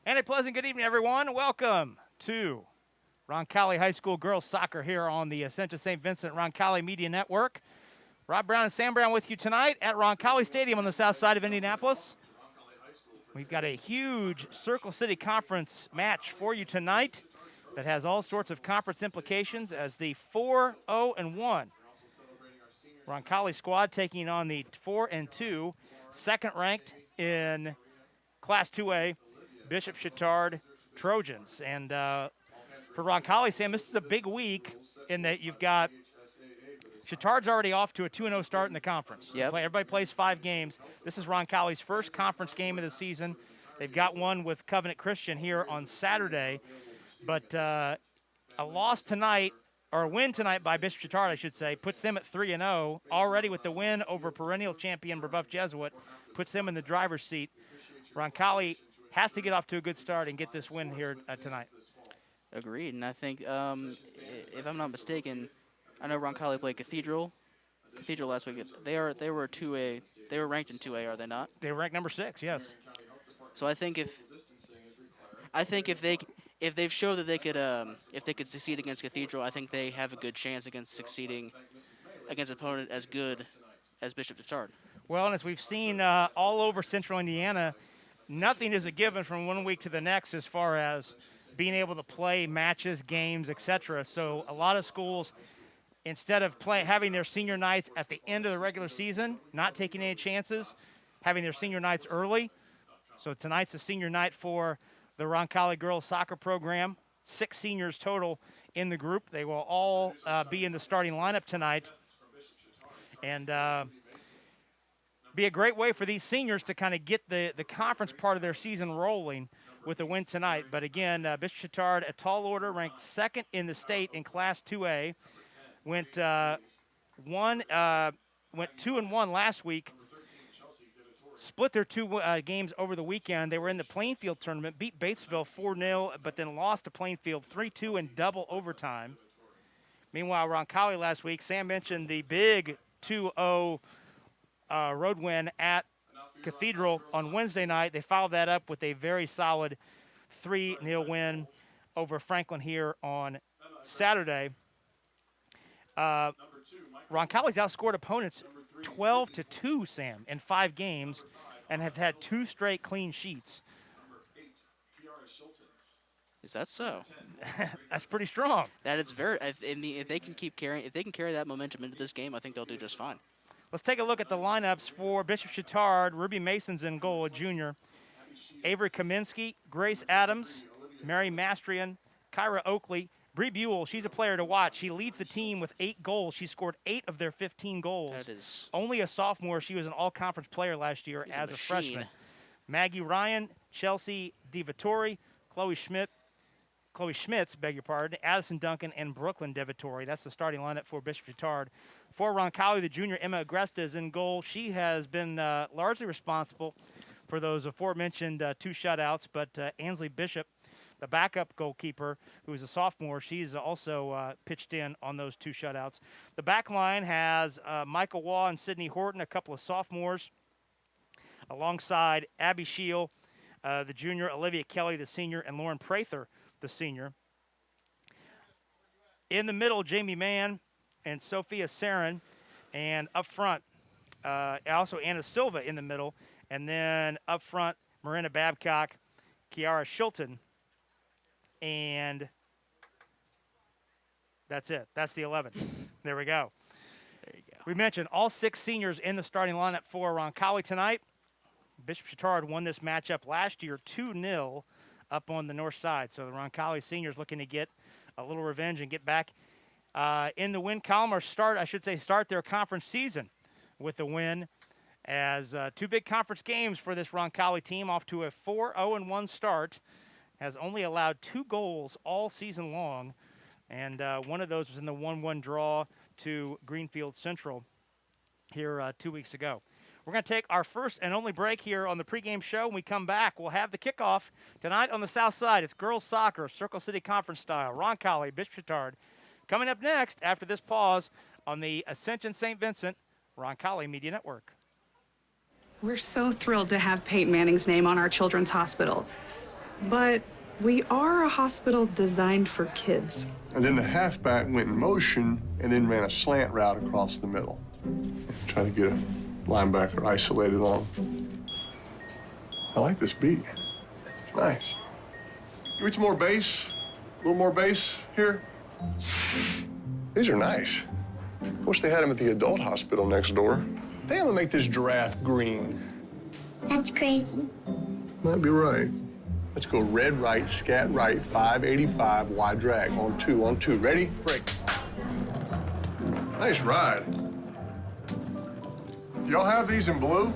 And a pleasant good evening, everyone. Welcome to Roncalli High School Girls Soccer here on the Ascension St. Vincent Roncalli Media Network. Rob Brown and Sam Brown with you tonight at Roncalli Stadium on the south side of Indianapolis. We've got a huge Circle City Conference match for you tonight that has all sorts of conference implications as the 4-0-1 Roncalli squad taking on the 4-2 second-ranked in Class 2A Bishop Chatard Trojans. And for Roncalli, Sam, this is a big week in that you've got Chatard's already off to a 2-0 start in the conference. Yep. Everybody plays 5 games. This is Roncalli's first conference game of the season. They've got one with Covenant Christian here on Saturday. But a loss tonight, or a win tonight by Bishop Chatard, I should say, puts them at 3-0. Already with the win over perennial champion Brebeuf Jesuit, puts them in the driver's seat. Roncalli has to get off to a good start and get this win here tonight. Agreed, and I think, if I'm not mistaken, I know Roncalli played Cathedral last week. They were 2A. They were ranked in 2A, are they not? They were ranked number 6, yes. So I think if they've showed that they could if they could succeed against Cathedral, I think they have a good chance against succeeding against an opponent as good as Bishop Chatard. Well, and as we've seen all over Central Indiana, nothing is a given from one week to the next as far as being able to play matches, games, etc. So a lot of schools, instead of having their senior nights at the end of the regular season, not taking any chances, having their senior nights early. So tonight's a senior night for the Roncalli girls soccer program. 6 seniors total in the group. They will all be in the starting lineup tonight. And be a great way for these seniors to kind of get the conference part of their season rolling with a win tonight. But again, Bishop Chatard, a tall order, ranked 2nd in the state in Class 2A, went 2-1 last week. Split their 2 games over the weekend. They were in the Plainfield tournament, beat Batesville 4-0, but then lost to Plainfield 3-2 in double overtime. Meanwhile, Roncalli last week, Sam mentioned the big 2-0 road win at Cathedral on Wednesday night. They followed that up with a very solid 3-0 win over Franklin here on Saturday. Roncalli's outscored opponents 12-2, Sam, in 5 games, and have had 2 straight clean sheets. Is that so? That's pretty strong. That is very. If they can carry that momentum into this game, I think they'll do just fine. Let's take a look at the lineups for Bishop Chatard. Ruby Mason's in goal, a junior. Avery Kaminsky, Grace Adams, Mary Mastrian, Kyra Oakley, Bree Buell. She's a player to watch. She leads the team with 8 goals. She scored 8 of their 15 goals. That is only a sophomore. She was an all-conference player last year as a freshman. Maggie Ryan, Chelsea DiVittori, Chloe Schmitz, beg your pardon, Addison Duncan, and Brooklyn DeVittori. That's the starting lineup for Bishop Chatard. For Roncalli, the junior Emma Agresta is in goal. She has been largely responsible for those aforementioned 2 shutouts, but Ansley Bishop, the backup goalkeeper, who is a sophomore, she's also pitched in on those 2 shutouts. The back line has Michael Waugh and Sydney Horton, a couple of sophomores, alongside Abby Scheel, the junior, Olivia Kelly, the senior, and Lauren Prather, the senior. In the middle, Jamie Mann and Sophia Sarin, and up front, also Anna Silva in the middle, and then up front, Marina Babcock, Kiara Shilton, and that's it. That's the 11. There we go. There you go. We mentioned all 6 seniors in the starting lineup for Roncalli tonight. Bishop Chatard won this matchup last year 2-0 up on the north side. So the Roncalli seniors looking to get a little revenge and get back in the win column, or start their conference season with a win, as 2 big conference games for this Roncalli team, off to a 4-0-1 start, has only allowed 2 goals all season long, and one of those was in the 1-1 draw to Greenfield Central here 2 weeks ago. We're going to take our first and only break here on the pregame show. When we come back, we'll have the kickoff tonight on the south side. It's girls soccer, Circle City Conference style. Roncalli, Bishop Chatard. Coming up next after this pause on the Ascension St. Vincent Roncalli Media Network. We're so thrilled to have Peyton Manning's name on our children's hospital. But we are a hospital designed for kids. And then the halfback went in motion and then ran a slant route across the middle. Try to get a linebacker isolated on him. I like this beat. It's nice. Give me some more bass. A little more bass here. These are nice. Wish they had them at the adult hospital next door. I think I'm gonna make this giraffe green. That's crazy. Might be right. Let's go red right, scat right, 585, wide drag. On two. Ready? Break. Nice ride. Y'all have these in blue?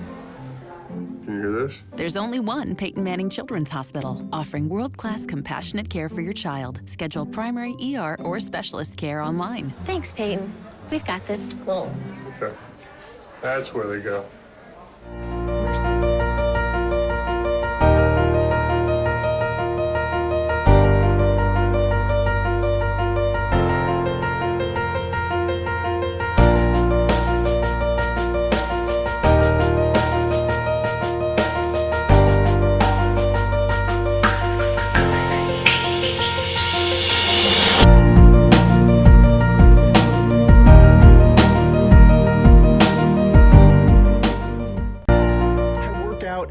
Can you hear this? There's only one Peyton Manning Children's Hospital, offering world-class compassionate care for your child. Schedule primary ER or specialist care online. Thanks, Peyton. We've got this. Oh, okay. That's where they go.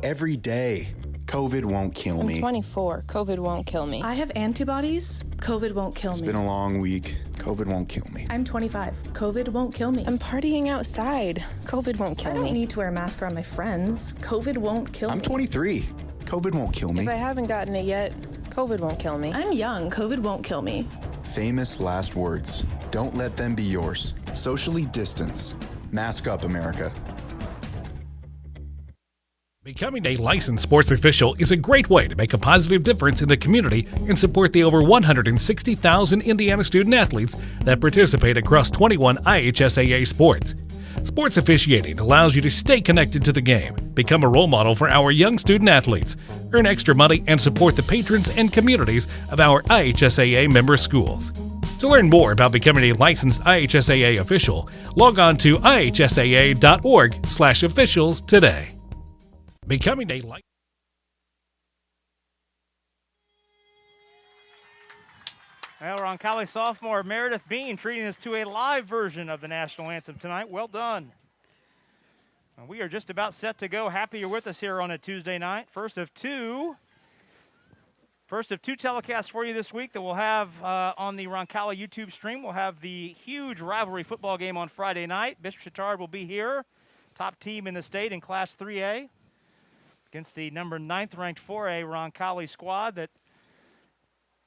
Every day. COVID won't kill me. I'm 24. COVID won't kill me. I have antibodies. COVID won't kill me. It's been a long week. COVID won't kill me. I'm 25. COVID won't kill me. I'm partying outside. COVID won't kill me. I don't need to wear a mask around my friends. COVID won't kill me. I'm 23. COVID won't kill me. If I haven't gotten it yet, COVID won't kill me. I'm young. COVID won't kill me. Famous last words. Don't let them be yours. Socially distance. Mask up, America. Becoming a licensed sports official is a great way to make a positive difference in the community and support the over 160,000 Indiana student athletes that participate across 21 IHSAA sports. Sports officiating allows you to stay connected to the game, become a role model for our young student athletes, earn extra money, and support the patrons and communities of our IHSAA member schools. To learn more about becoming a licensed IHSAA official, log on to ihsaa.org/officials today. Becoming a Well, Roncalli sophomore Meredith Bean treating us to a live version of the national anthem tonight. Well done. And we are just about set to go. Happy you're with us here on a Tuesday night. First of two telecasts for you this week that we'll have on the Roncalli YouTube stream. We'll have the huge rivalry football game on Friday night. Bishop Chatard will be here, top team in the state in Class 3A. Against the number 9th ranked 4A Roncalli squad that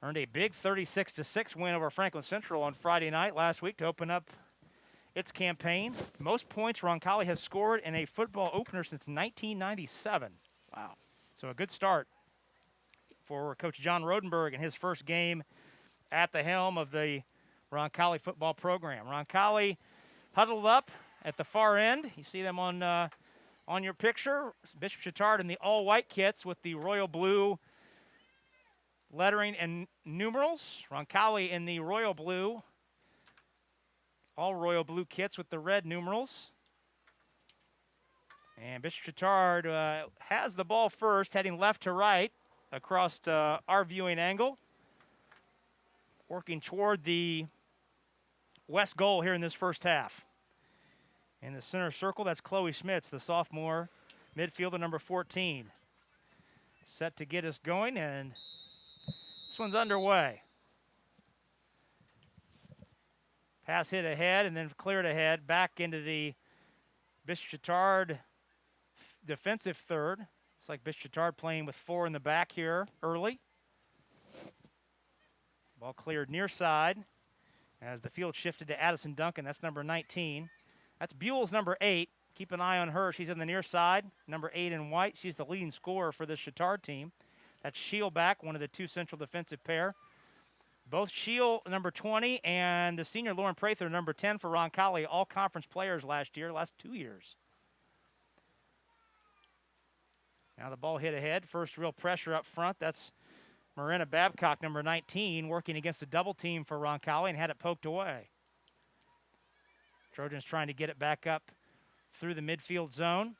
earned a big 36-6 win over Franklin Central on Friday night last week to open up its campaign. Most points Roncalli has scored in a football opener since 1997. Wow. So a good start for Coach John Rodenberg in his first game at the helm of the Roncalli football program. Roncalli huddled up at the far end. You see them on your picture, Bishop Chatard in the all-white kits with the royal blue lettering and numerals. Roncalli in the royal blue, all royal blue kits with the red numerals. And Bishop Chatard has the ball first, heading left to right across our viewing angle, working toward the west goal here in this first half. In the center circle, that's Chloe Schmitz, the sophomore midfielder, number 14. Set to get us going, and this one's underway. Pass hit ahead and then cleared ahead, back into the Bishop Chatard defensive third. It's like Bishop Chatard playing with 4 in the back here early. Ball cleared near side as the field shifted to Addison Duncan. That's number 19. That's Buell's number 8. Keep an eye on her. She's on the near side, number 8 in white. She's the leading scorer for this Chatard team. That's Shielback, one of the two central defensive pair. Both Shield, number 20, and the senior Lauren Prather, number 10 for Roncalli, all conference players last 2 years. Now the ball hit ahead. First real pressure up front. That's Marina Babcock, number 19, working against a double team for Roncalli and had it poked away. Trojans trying to get it back up through the midfield zone.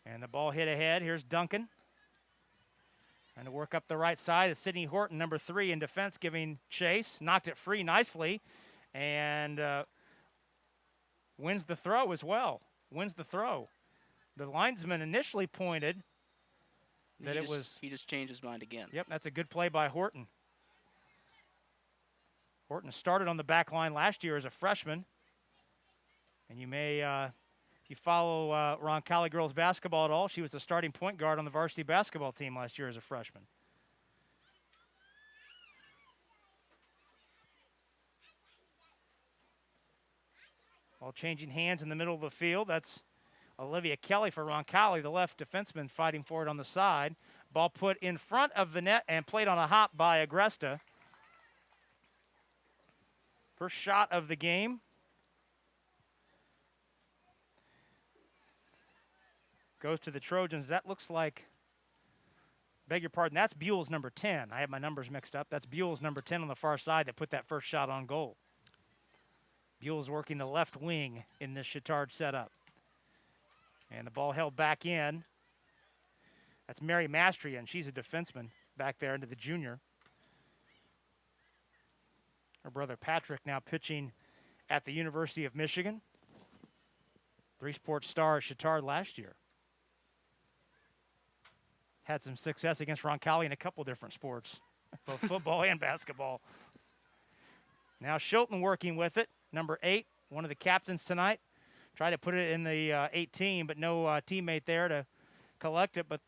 And the ball hit ahead. Here's Duncan. Trying to work up the right side is Sydney Horton, number 3 in defense, giving chase. Knocked it free nicely and wins the throw as well. Wins the throw. The linesman initially pointed that He just changed his mind again. Yep, that's a good play by Horton. Horton started on the back line last year as a freshman. And you may, if you follow Roncalli girls basketball at all, she was the starting point guard on the varsity basketball team last year as a freshman. Ball changing hands in the middle of the field. That's Olivia Kelly for Roncalli, the left defenseman, fighting for it on the side. Ball put in front of the net and played on a hop by Agresta. First shot of the game. Goes to the Trojans. That looks like, beg your pardon, that's Buell's number 10. I have my numbers mixed up. That's Buell's number 10 on the far side that put that first shot on goal. Buell's working the left wing in this Chatard setup. And the ball held back in. That's Mary Mastrian. She's a defenseman back there into the junior. Her brother Patrick now pitching at the University of Michigan. 3-sport star at Chatard last year. Had some success against Roncalli in a couple different sports, both football and basketball. Now Shilton working with it. Number 8, one of the captains tonight. Tried to put it in the 18, but no teammate there to collect it. But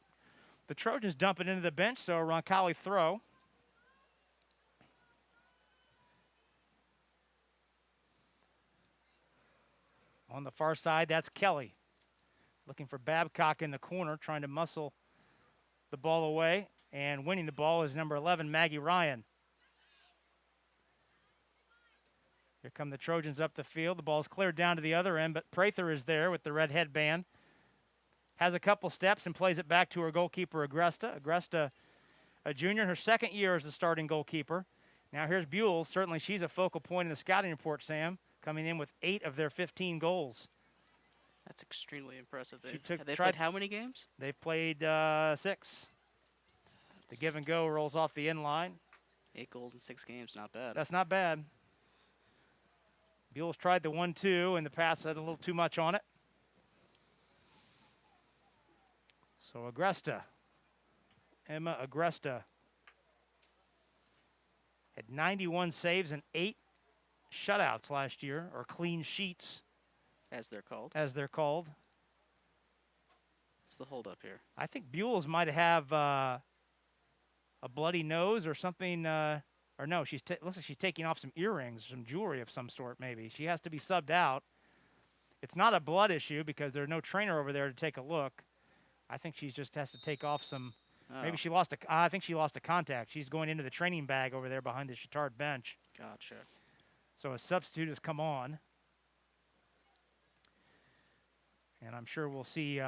the Trojans dump it into the bench, so a Roncalli throw. On the far side, that's Kelly. Looking for Babcock in the corner, trying to muscle the ball away. And winning the ball is number 11, Maggie Ryan. Here come the Trojans up the field. The ball's cleared down to the other end, but Prather is there with the red headband. Has a couple steps and plays it back to her goalkeeper, Agresta. Agresta, a junior, her second year as the starting goalkeeper. Now here's Buell. Certainly she's a focal point in the scouting report, Sam, coming in with 8 of their 15 goals. That's extremely impressive. They've played how many games? They've played 6. The give and go rolls off the end line. 8 goals in 6 games, not bad. That's not bad. Buell's tried the 1-2 in the past, had a little too much on it. So Agresta, Emma Agresta, had 91 saves and 8 shutouts last year, or clean sheets. As they're called. As they're called. What's the holdup here? I think Buell's might have a bloody nose or something. Or no, looks like she's taking off some earrings, some jewelry of some sort maybe. She has to be subbed out. It's not a blood issue because there's no trainer over there to take a look. I think she just has to take off some. Oh. Maybe she lost I think she lost a contact. She's going into the training bag over there behind the Chatard bench. Gotcha. So a substitute has come on. And I'm sure we'll see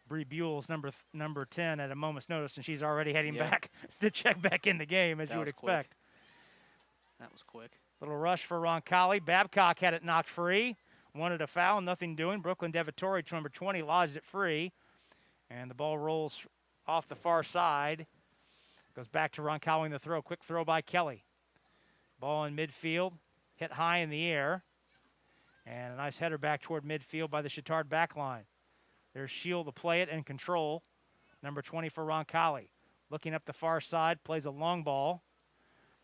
Bree Buell's number 10 at a moment's notice, and she's already heading back to check back in the game, as you would expect. That was quick. Little rush for Roncalli. Babcock had it knocked free. Wanted a foul, nothing doing. Brooklyn Devitori, number 20, lodged it free. And the ball rolls off the far side. Goes back to Roncalli in the throw. Quick throw by Kelly. Ball in midfield. Hit high in the air. And a nice header back toward midfield by the Chatard back line. There's Shield to play it and control. Number 20 for Roncalli. Looking up the far side, plays a long ball.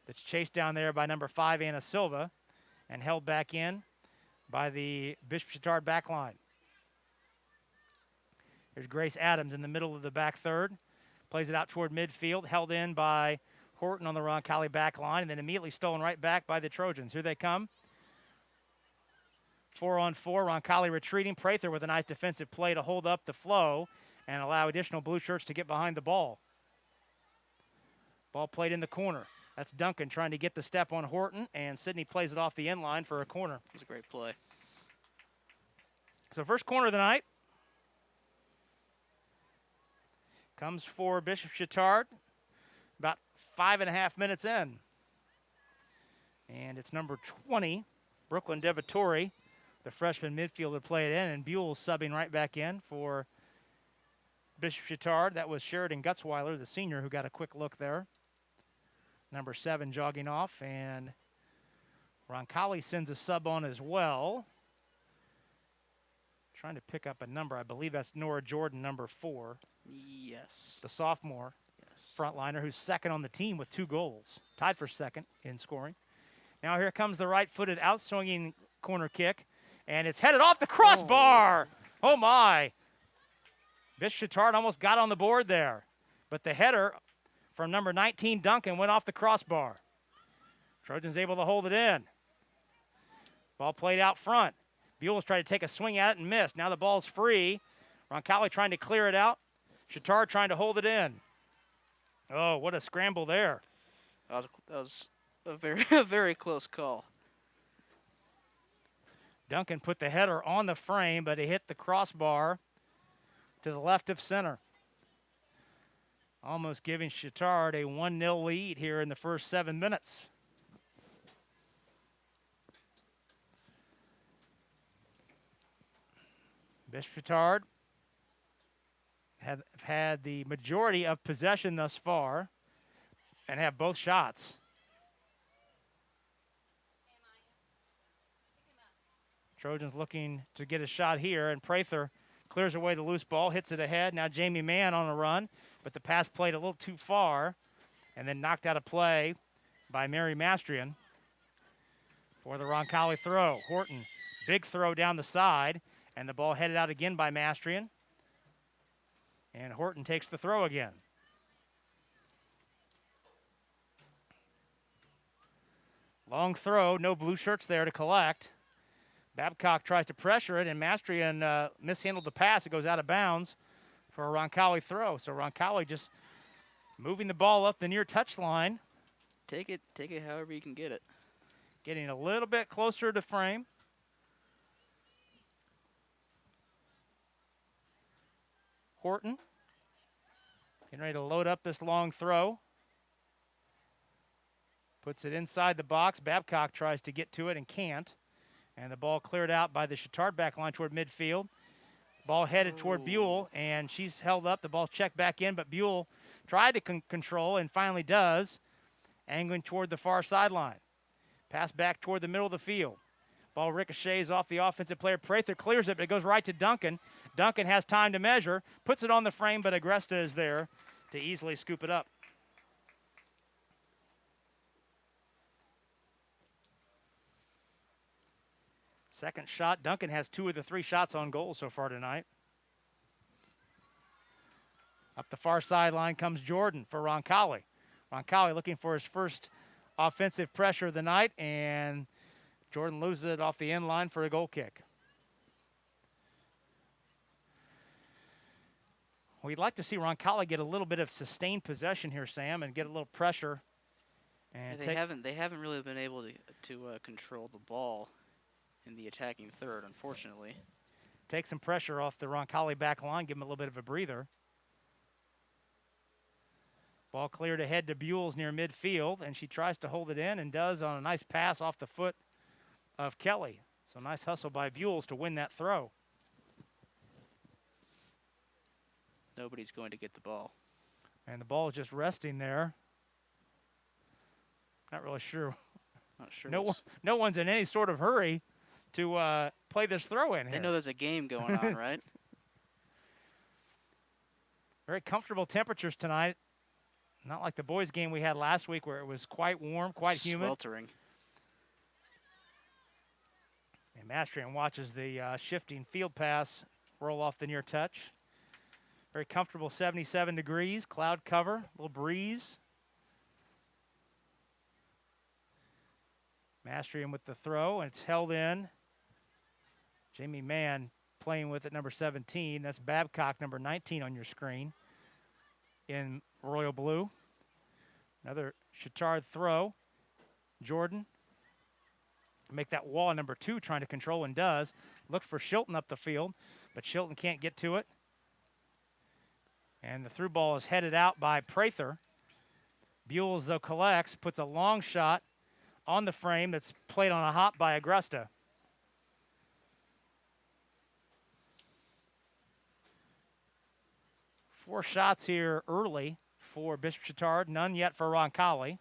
That's chased down there by number 5, Anna Silva. And held back in by the Bishop Chatard back line. There's Grace Adams in the middle of the back third. Plays it out toward midfield. Held in by Horton on the Roncalli back line. And then immediately stolen right back by the Trojans. Here they come. 4-on-4, Roncalli retreating. Prather with a nice defensive play to hold up the flow and allow additional blue shirts to get behind the ball. Ball played in the corner. That's Duncan trying to get the step on Horton, and Sydney plays it off the end line for a corner. It's a great play. So first corner of the night comes for Bishop Chatard about 5.5 minutes in. And it's number 20, Brooklyn Devitori, the freshman midfielder, played in, and Buell subbing right back in for Bishop Chatard. That was Sheridan Gutzweiler, the senior, who got a quick look there. Number 7 jogging off, and Roncalli sends a sub on as well. Trying to pick up a number. I believe that's Nora Jordan, number 4. Yes. The sophomore frontliner who's second on the team with 2 goals. Tied for second in scoring. Now here comes the right-footed out-swinging corner kick, and it's headed off the crossbar. Oh my. Bishop Chatard almost got on the board there, but the header from number 19, Duncan, went off the crossbar. Trojans able to hold it in. Ball played out front. Buell's tried to take a swing at it and missed. Now the ball's free. Roncalli trying to clear it out. Chatard trying to hold it in. Oh, what a scramble there. That was a very close call. Duncan put the header on the frame, but it hit the crossbar to the left of center. Almost giving Chatard a 1-0 lead here in the first 7 minutes. Bishop Chatard have had the majority of possession thus far and have both shots. Trojans looking to get a shot here, and Prather clears away the loose ball, hits it ahead. Now Jamie Mann on a run, but the pass played a little too far and then knocked out of play by Mary Mastrian for the Roncalli throw. Horton, big throw down the side, and the ball headed out again by Mastrian. And Horton takes the throw again. Long throw, no blue shirts there to collect. Babcock tries to pressure it, and Mastrian mishandled the pass. It goes out of bounds for a Roncalli throw. So Roncalli just moving the ball up the near touchline. Take it however you can get it. Getting a little bit closer to frame. Horton getting ready to load up this long throw. Puts it inside the box. Babcock tries to get to it and can't. And the ball cleared out by the Chatard back line toward midfield. Ball headed toward Buell, and she's held up. The ball's checked back in, but Buell tried to control and finally does, angling toward the far sideline. Pass back toward the middle of the field. Ball ricochets off the offensive player. Prather clears it, but it goes right to Duncan. Duncan has time to measure, puts it on the frame, but Agresta is there to easily scoop it up. Second shot. Duncan has 2 of the 3 shots on goal so far tonight. Up the far sideline comes Jordan for Roncalli. Roncalli looking for his first offensive pressure of the night, and Jordan loses it off the end line for a goal kick. We'd like to see Roncalli get a little bit of sustained possession here, Sam, and get a little pressure. And Yeah, they haven't really been able to control the ball in the attacking third, unfortunately. Take some pressure off the Roncalli back line, give him a little bit of a breather. Ball cleared ahead to Buell's near midfield, and she tries to hold it in and does on a nice pass off the foot of Kelly. So nice hustle by Buell's to win that throw. Nobody's going to get the ball. And the ball is just resting there. Not really sure. Not sure. No one's in any sort of hurry to play this throw in here. They know there's a game going on, right? Very comfortable temperatures tonight. Not like the boys' game we had last week where it was quite warm, quite humid. Sweltering. And Mastrian watches the shifting field pass roll off the near touch. Very comfortable 77 degrees, cloud cover, a little breeze. Mastrian with the throw, and it's held in. Jamie Mann playing with it, number 17. That's Babcock, number 19 on your screen in royal blue. Another Chatard throw. Jordan. Make that wall number 2, trying to control, and does. Look for Shilton up the field, but Shilton can't get to it. And the through ball is headed out by Prather. Buell, though, collects, puts a long shot on the frame that's played on a hop by Agresta. 4 shots here early for Bishop Chatard, none yet for Roncalli.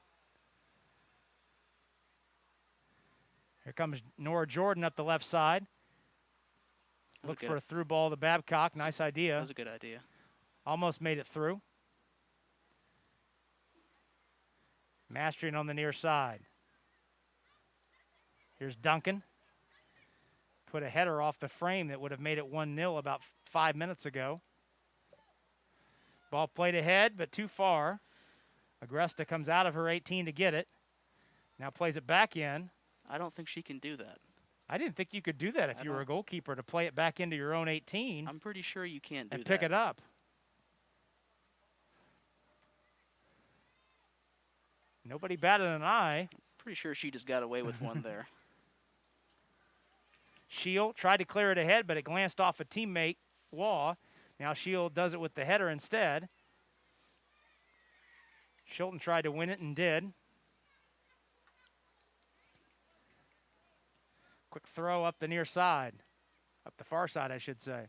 Here comes Nora Jordan up the left side. Look for a through ball to Babcock. Nice idea. That was a good idea. Almost made it through. Mastering on the near side. Here's Duncan. Put a header off the frame that would have made it 1-0 about 5 minutes ago. Ball played ahead, but too far. Agresta comes out of her 18 to get it. Now plays it back in. I don't think she can do that. I didn't think you could do that if you were a goalkeeper, to play it back into your own 18. I'm pretty sure you can't do that. And pick it up. Nobody batted an eye. Pretty sure she just got away with one there. Shield tried to clear it ahead, but it glanced off a teammate, Waugh. Now Shield does it with the header instead. Shilton tried to win it and did. Quick throw up the near side. Up the far side, I should say.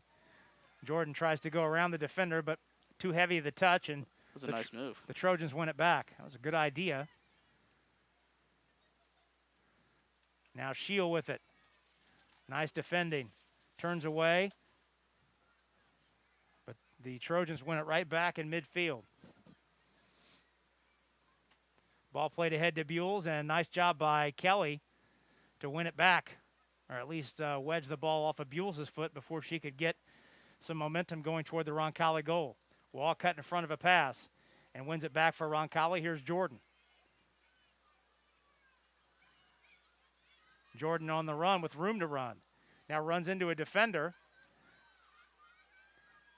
Jordan tries to go around the defender, but too heavy the touch, and it was a nice move. The Trojans win it back. That was a good idea. Now Shield with it. Nice defending. Turns away. But the Trojans win it right back in midfield. Ball played ahead to Buell, and nice job by Kelly to win it back, or at least wedge the ball off of Buell's foot before she could get some momentum going toward the Roncalli goal. Wall cut in front of a pass and wins it back for Roncalli. Here's Jordan. Jordan on the run with room to run. Now runs into a defender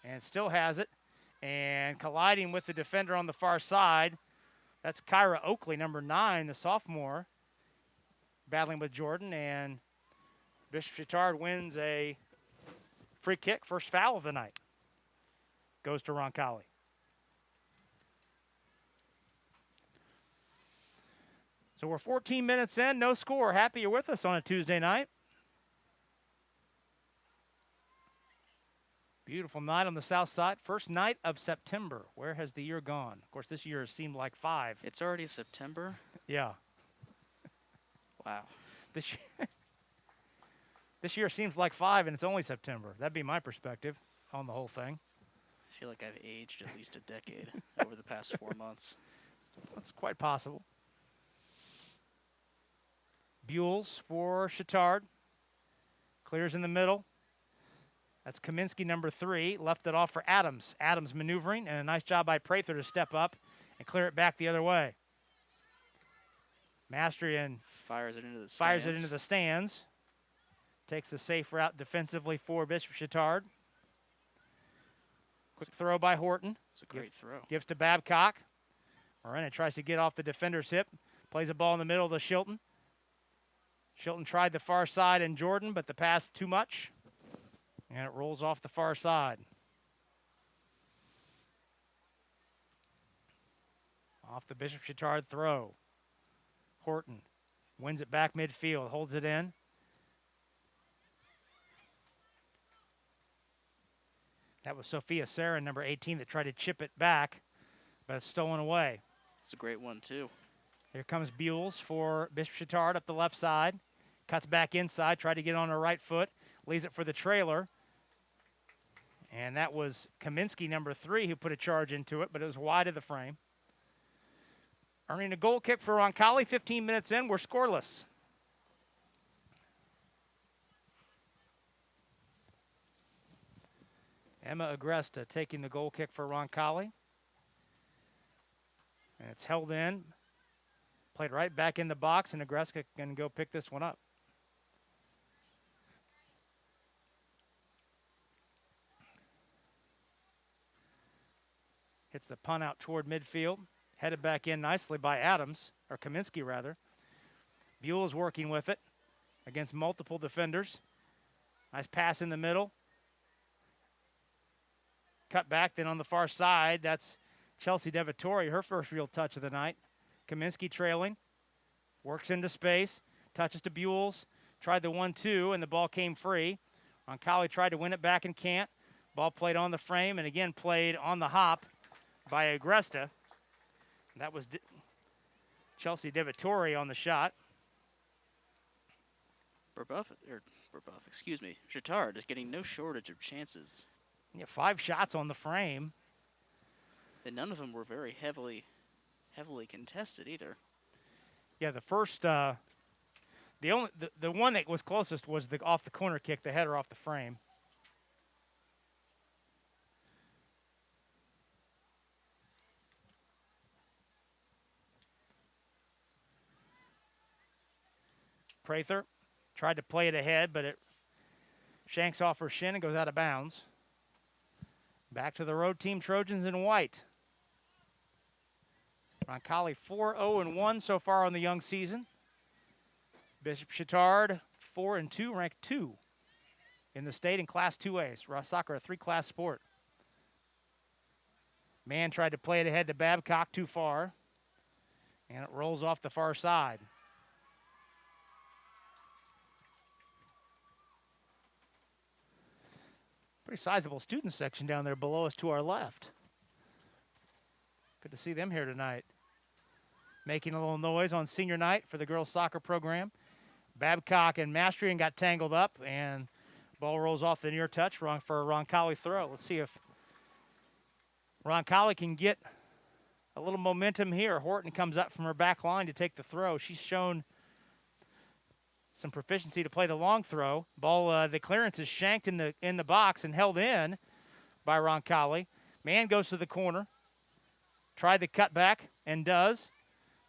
and still has it. And colliding with the defender on the far side, that's Kyra Oakley, number 9, the sophomore, battling with Jordan. And Bishop Chatard wins a free kick, first foul of the night. Goes to Roncalli. So we're 14 minutes in, no score. Happy you're with us on a Tuesday night. Beautiful night on the south side. First night of September. Where has the year gone? Of course, this year has seemed like 5. It's already September? Yeah. Wow. This year seems like 5, and it's only September. That'd be my perspective on the whole thing. I feel like I've aged at least a decade over the past 4 months. That's quite possible. Buells for Chatard. Clears in the middle. That's Kaminsky, number 3. Left it off for Adams. Adams maneuvering, and a nice job by Prather to step up and clear it back the other way. Mastrian fires it into the stands. Takes the safe route defensively for Bishop Chatard. Quick throw by Horton. It's a great throw. Gives to Babcock. Morena tries to get off the defender's hip. Plays a ball in the middle to Shilton. Shilton tried the far side and Jordan, but the pass too much. And it rolls off the far side. Off the Bishop Chatard throw. Horton wins it back midfield, holds it in. That was Sophia Sarin, number 18, that tried to chip it back, but it's stolen away. It's a great one, too. Here comes Buells for Bishop Chatard up the left side. Cuts back inside, tried to get on her right foot. Leaves it for the trailer. And that was Kaminsky, number 3, who put a charge into it, but it was wide of the frame. Earning a goal kick for Roncalli. 15 minutes in, we're scoreless. Emma Agresta taking the goal kick for Roncalli. And it's held in. Played right back in the box, and Agresta can go pick this one up. Hits the punt out toward midfield. Headed back in nicely by Adams, or Kaminsky rather. Buell is working with it against multiple defenders. Nice pass in the middle. Cut back, then on the far side, that's Chelsea Devatori, her first real touch of the night. Kaminsky trailing. Works into space. Touches to Buells. Tried the 1-2, and the ball came free. Roncalli tried to win it back and can't. Ball played on the frame and again played on the hop by Agresta. That was Chelsea DeVittori on the shot. Chatard is getting no shortage of chances. Yeah, 5 shots on the frame. And none of them were very heavily contested either. Yeah, the first, the one that was closest was the off the corner kick, the header off the frame. Prather tried to play it ahead, but it shanks off her shin and goes out of bounds. Back to the road team, Trojans in white. Roncalli 4-0-1 so far on the young season. Bishop Chatard 4-2, ranked 2 in the state in Class 2A. Soccer, a 3-class sport. Mann tried to play it ahead to Babcock, too far. And it rolls off the far side. Pretty sizable student section down there below us to our left. Good to see them here tonight. Making a little noise on senior night for the girls soccer program. Babcock and Mastrian got tangled up, and ball rolls off the near touch for a Roncalli throw. Let's see if Roncalli can get a little momentum here. Horton comes up from her back line to take the throw. She's shown some proficiency to play the long throw. Ball, the clearance is shanked in the box and held in by Roncalli. Mann goes to the corner. Tried the cutback and does,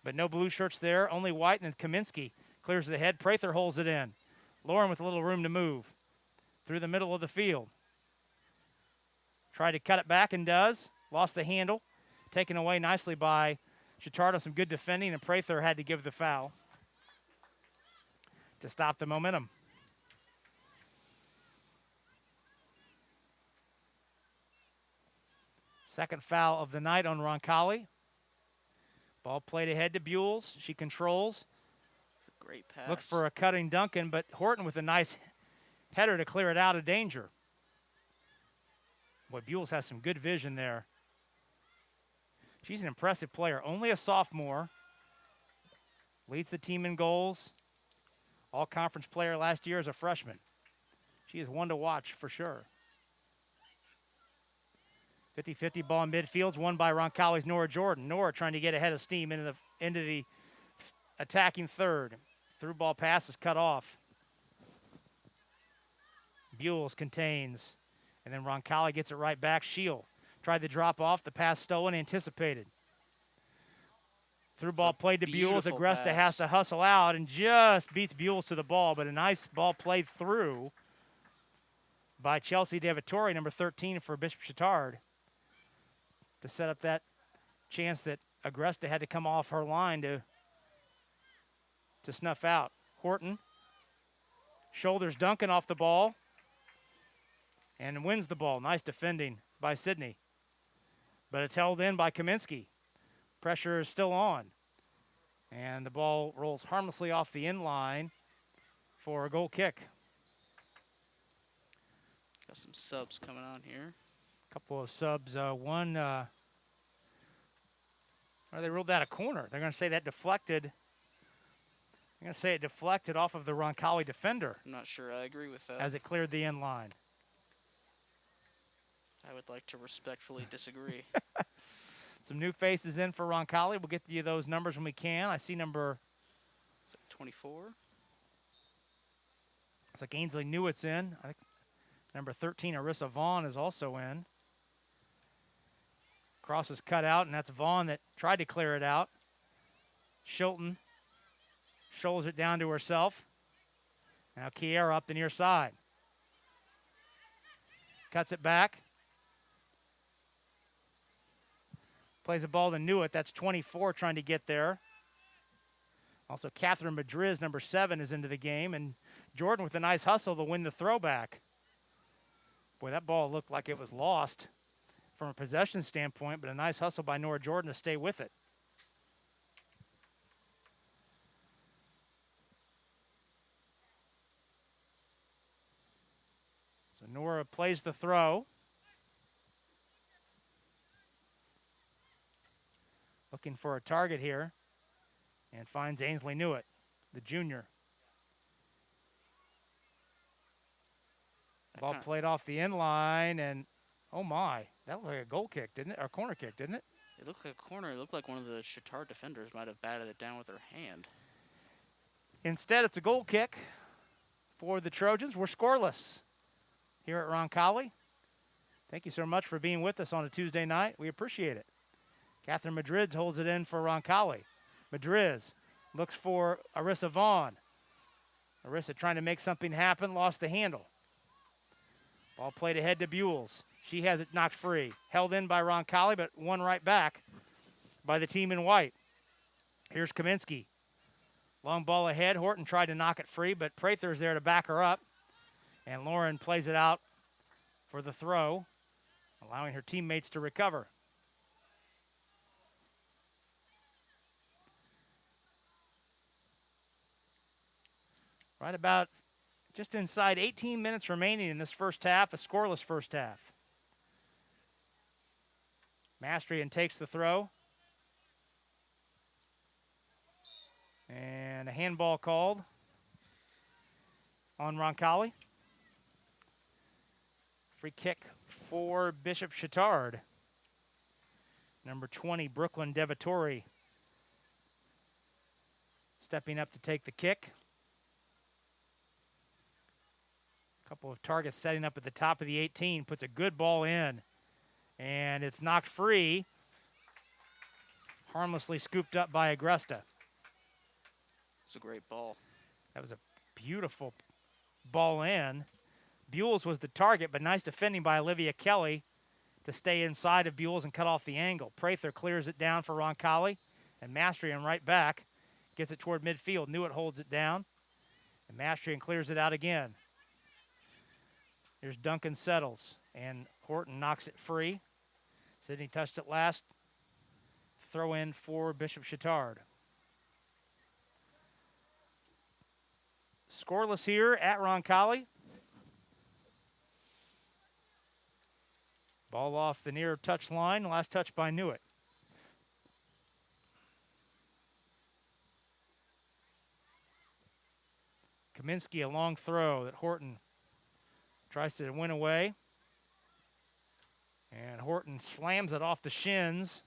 but no blue shirts there. Only white, and then Kaminsky clears the head. Prather holds it in. Lauren with a little room to move through the middle of the field. Tried to cut it back and does. Lost the handle. Taken away nicely by Chatard on some good defending, and Prather had to give the foul to stop the momentum. Second foul of the night on Roncalli. Ball played ahead to Buells. She controls. Great pass. Looked for a cutting Duncan, but Horton with a nice header to clear it out of danger. Boy, Buells has some good vision there. She's an impressive player. Only a sophomore. Leads the team in goals. All-conference player last year as a freshman. She is one to watch for sure. 50-50 ball in midfield, won by Roncalli's Nora Jordan. Nora trying to get ahead of steam into the attacking third. Through ball pass is cut off. Buells contains, and then Roncalli gets it right back. Shield tried the drop off, the pass stolen, anticipated. Through ball played to Buells. Agresta has to hustle out and just beats Buells to the ball, but a nice ball played through by Chelsea DeVittori, number 13 for Bishop Chatard, to set up that chance that Agresta had to come off her line to snuff out. Horton shoulders Duncan off the ball and wins the ball. Nice defending by Sydney, but it's held in by Kaminsky. Pressure is still on. And the ball rolls harmlessly off the end line for a goal kick. Got some subs coming on here. A couple of subs. One, they ruled that a corner. They're going to say that deflected. They're going to say it deflected off of the Roncalli defender. I'm not sure I agree with that. As it cleared the end line. I would like to respectfully disagree. Some new faces in for Roncalli. We'll get to you those numbers when we can. I see number 24. It's like Ainsley Newitt's in. I think number 13, Arissa Vaughn, is also in. Cross is cut out, and that's Vaughn that tried to clear it out. Shilton shoulders it down to herself. Now Kiera up the near side. Cuts it back. Plays the ball to Newitt. That's 24 trying to get there. Also, Catherine Madriz, number 7, is into the game. And Jordan with a nice hustle to win the throwback. Boy, that ball looked like it was lost from a possession standpoint, but a nice hustle by Nora Jordan to stay with it. So Nora plays the throw. looking for a target here and finds Ainsley Newitt, the junior. Ball played off the end line, and oh my, that looked like a goal kick, didn't it? Or corner kick, didn't it? It looked like a corner. It looked like one of the Chatard defenders might have batted it down with her hand. Instead, it's a goal kick for the Trojans. We're scoreless here at Roncalli. Thank you so much for being with us on a Tuesday night. We appreciate it. Catherine Madrid holds it in for Roncalli. Madrid looks for Arissa Vaughn. Arissa trying to make something happen, lost the handle. Ball played ahead to Buells. She has it knocked free. Held in by Roncalli, but won right back by the team in white. Here's Kaminsky. Long ball ahead. Horton tried to knock it free, but Prather's there to back her up. And Lauren plays it out for the throw, allowing her teammates to recover. Right about just inside 18 minutes remaining in this first half, a scoreless first half. Mastrian takes the throw. And a handball called on Roncalli. Free kick for Bishop Chatard. Number 20, Brooklyn Devatori, stepping up to take the kick. Couple of targets setting up at the top of the 18. Puts a good ball in. And it's knocked free. Harmlessly scooped up by Agresta. It's a great ball. That was a beautiful ball in. Buells was the target, but nice defending by Olivia Kelly to stay inside of Buells and cut off the angle. Prather clears it down for Roncalli. And Mastrian right back. Gets it toward midfield. Newitt holds it down. And Mastrian clears it out again. Here's Duncan settles, and Horton knocks it free. Sydney touched it last. Throw in for Bishop Chatard. Scoreless here at Roncalli. Ball off the near touch line. Last touch by Newitt. Kaminsky, a long throw that Horton tries to win away. And Horton slams it off the shins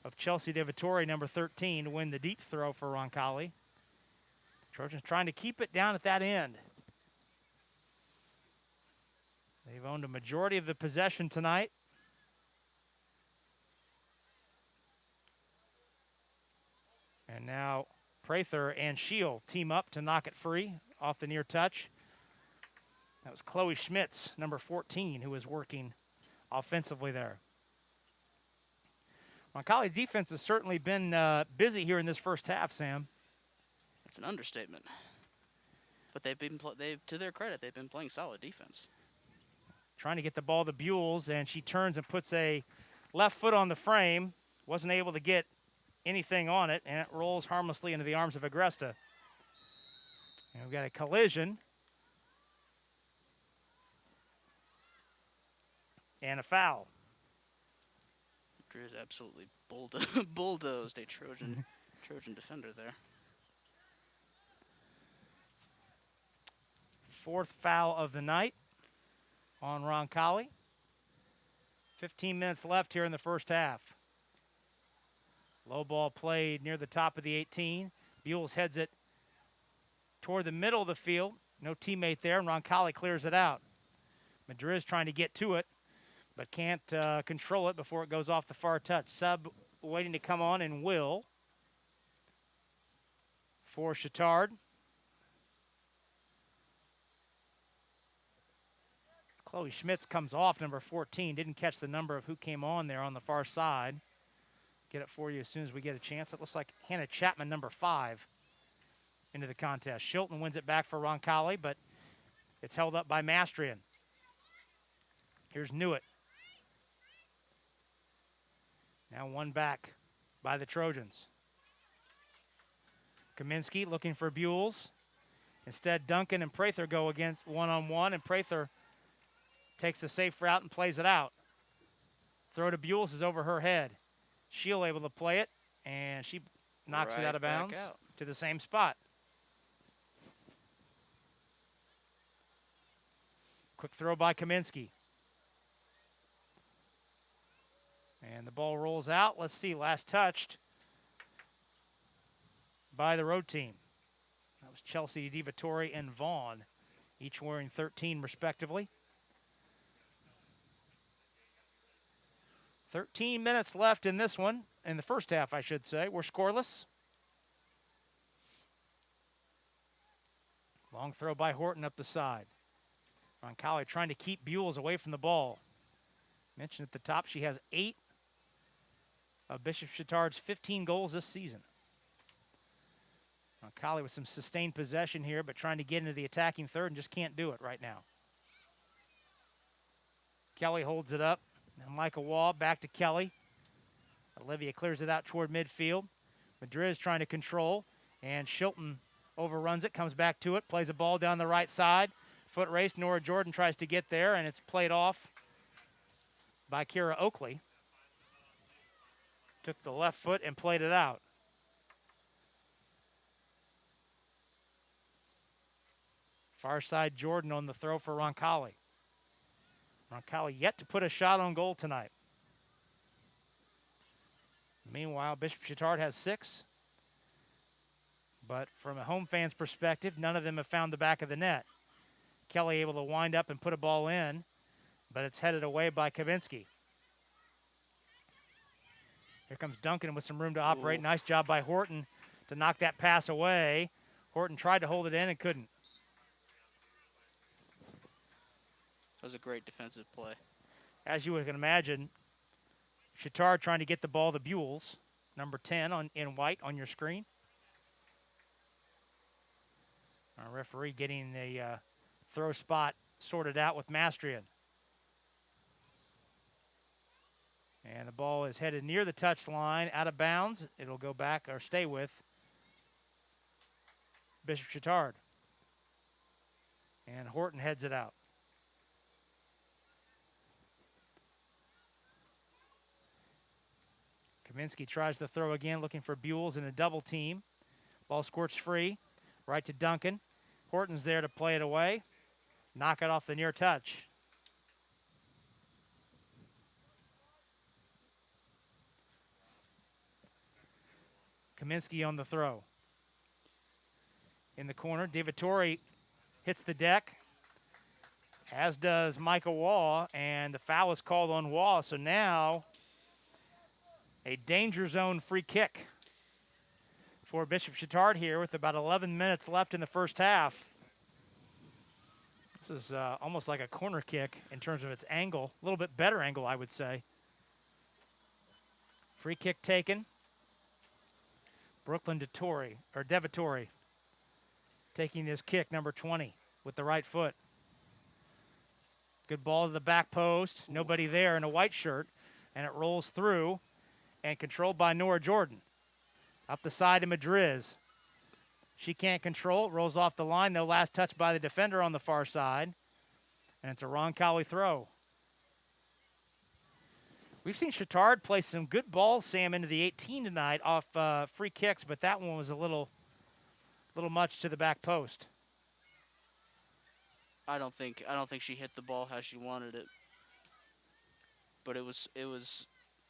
of Chelsea Devatori, number 13, to win the deep throw for Roncalli. Trojans trying to keep it down at that end. They've owned a majority of the possession tonight. And now Prather and Shield team up to knock it free off the near touch. That was Chloe Schmitz, number 14, who was working offensively there. Roncalli's defense has certainly been busy here in this first half, Sam. It's an understatement. But to their credit, they've been playing solid defense. Trying to get the ball to Buells, and she turns and puts a left foot on the frame. Wasn't able to get anything on it, and it rolls harmlessly into the arms of Agresta. And we've got a collision. And a foul. Drew's absolutely bulldozed a Trojan defender there. Fourth foul of the night on Roncalli. 15 minutes left here in the first half. Low ball played near the top of the 18. Buells heads it toward the middle of the field. No teammate there, and Roncalli clears it out. Madrid's trying to get to it, but can't control it before it goes off the far touch. Sub waiting to come on, and will for Chatard. Chloe Schmitz comes off, number 14. Didn't catch the number of who came on there on the far side. Get it for you as soon as we get a chance. It looks like Hannah Chapman, number 5, into the contest. Shilton wins it back for Roncalli, but it's held up by Mastrian. Here's Newitt. Now one back by the Trojans. Kaminsky looking for Buells. Instead, Duncan and Prather go against one-on-one, and Prather takes the safe route and plays it out. Throw to Buell is over her head. She'll able to play it, and she knocks it Right out of back bounds out. to the same spot. Quick throw by Kaminsky. And the ball rolls out. Let's see, last touched by the road team. That was Chelsea, DiVittori, and Vaughn, each wearing 13 respectively. 13 minutes left in this one, in the first half, I should say. We're scoreless. Long throw by Horton up the side. Roncalli trying to keep Buell away from the ball. Mentioned at the top, she has 8 of Bishop Chatard's 15 goals this season. Roncalli with some sustained possession here, but trying to get into the attacking third and just can't do it right now. Kelly holds it up. Now Michael Wall back to Kelly. Olivia clears it out toward midfield. Madriz trying to control, and Shilton overruns it, comes back to it, plays a ball down the right side. Foot race, Nora Jordan tries to get there, and it's played off by Kira Oakley. Took the left foot and played it out. Far side Jordan on the throw for Roncalli. Roncalli yet to put a shot on goal tonight. Meanwhile, Bishop Chatard has 6. But from a home fan's perspective, none of them have found the back of the net. Kelly able to wind up and put a ball in, but it's headed away by Kavinsky. Here comes Duncan with some room to operate. Ooh. Nice job by Horton to knock that pass away. Horton tried to hold it in and couldn't. That was a great defensive play. As you can imagine, Chatard trying to get the ball to Buell's, number 10 in white on your screen. Our referee getting the throw spot sorted out with Mastrian. And the ball is headed near the touch line, out of bounds. It'll go back or stay with Bishop Chatard. And Horton heads it out. Kaminsky tries to throw again, looking for Buell's in a double team. Ball squirts free, right to Duncan. Horton's there to play it away. Knock it off the near touch. Kaminsky on the throw. In the corner, DiVittori hits the deck, as does Michael Waugh, and the foul is called on Waugh. So now a danger zone free kick for Bishop Chatard here with about 11 minutes left in the first half. This is almost like a corner kick in terms of its angle. A little bit better angle, I would say. Free kick taken. Brooklyn DeVittori taking this kick, number 20, with the right foot. Good ball to the back post. Nobody there in a white shirt. And it rolls through and controlled by Nora Jordan. Up the side to Madriz. She can't control it. Rolls off the line, though. Last touch by the defender on the far side. And it's a Roncalli throw. We've seen Chatard play some good balls, Sam, into the 18 tonight off free kicks, but that one was a little much to the back post. I don't think she hit the ball how she wanted it. But it was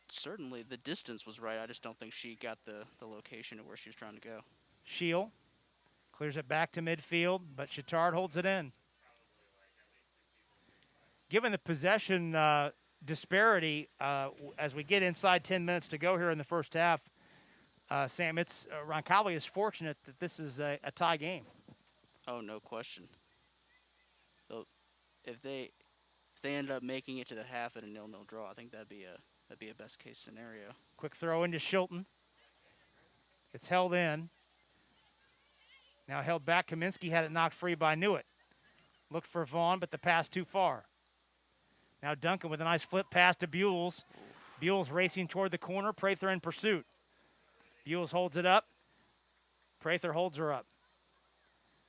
certainly the distance was right. I just don't think she got the location of where she was trying to go. Shield clears it back to midfield, but Chatard holds it in. Given the possession disparity as we get inside 10 minutes to go here in the first half, Sam, it's Roncalli is fortunate that this is a tie game. Oh, no question. So if they end up making it to the half at a 0-0 draw, I think that'd be a best case scenario. Quick throw into Shilton. It's held in. Now held back. Kaminsky had it knocked free by Newitt. Looked for Vaughn, but the pass too far. Now Duncan with a nice flip pass to Buell's. Buell's racing toward the corner. Prather in pursuit. Buell's holds it up. Prather holds her up.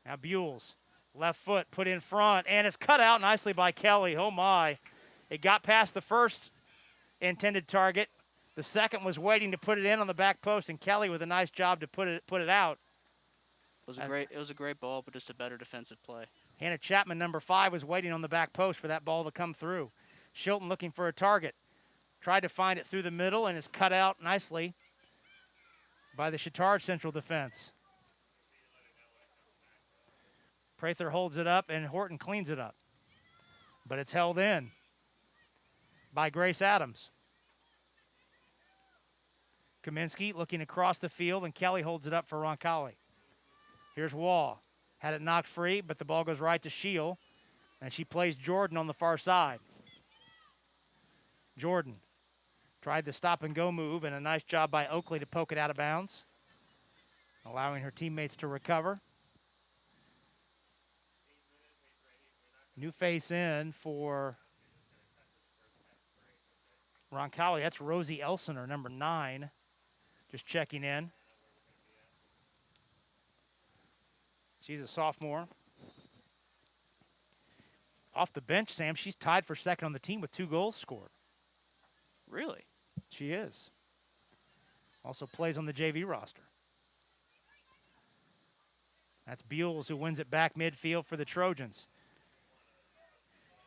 Now Buell's left foot put in front, and it's cut out nicely by Kelly. Oh my. It got past the first intended target. The second was waiting to put it in on the back post, and Kelly with a nice job to put it out. It was a great ball, but just a better defensive play. Hannah Chapman, number 5, was waiting on the back post for that ball to come through. Shilton looking for a target. Tried to find it through the middle, and is cut out nicely by the Chatard Central defense. Prather holds it up, and Horton cleans it up. But it's held in by Grace Adams. Kaminsky looking across the field, and Kelly holds it up for Roncalli. Here's Wall. Had it knocked free, but the ball goes right to Shield, and she plays Jordan on the far side. Jordan tried the stop-and-go move, and a nice job by Oakley to poke it out of bounds, allowing her teammates to recover. New face in for Roncalli. That's Rosie Elsener, number 9, just checking in. She's a sophomore. Off the bench, Sam, she's tied for second on the team with 2 goals scored. Really? She is. Also plays on the JV roster. That's Buells who wins it back midfield for the Trojans.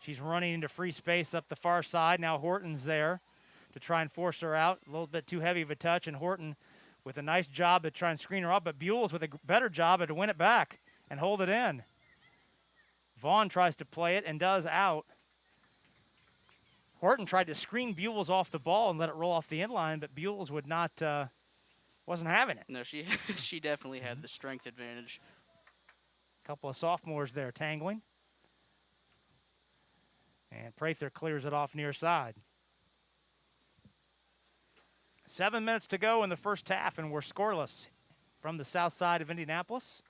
She's running into free space up the far side. Now Horton's there to try and force her out. A little bit too heavy of a touch, and Horton with a nice job to try and screen her off, but Buells with a better job to win it back and hold it in. Vaughn tries to play it and does out. Horton tried to screen Buells off the ball and let it roll off the end line, but Buells would not, wasn't having it. No, she definitely had the strength advantage. A couple of sophomores there tangling. And Prather clears it off near side. 7 minutes to go in the first half, and we're scoreless from the south side of Indianapolis.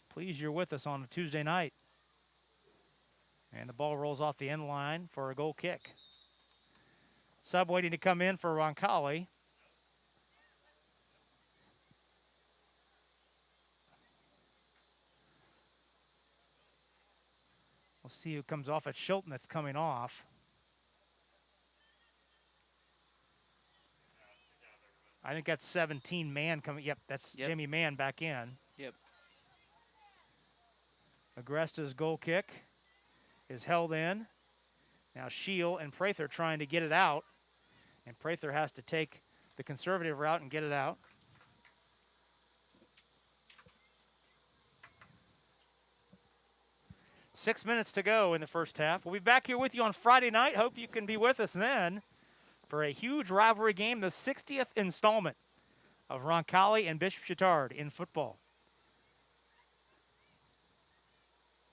Pleased you're with us on a Tuesday night. And the ball rolls off the end line for a goal kick. Sub waiting to come in for Roncalli. We'll see who comes off at Shilton that's coming off. I think that's 17 Mann coming. Yep, that's Jamie Mann back in. Yep. Agresta's goal kick is held in. Now Shield and Prather trying to get it out. And Prather has to take the conservative route and get it out. Six minutes to go in the first half. We'll be back here with you on Friday night. Hope you can be with us then for a huge rivalry game, the 60th installment of Roncalli and Bishop Chatard in football.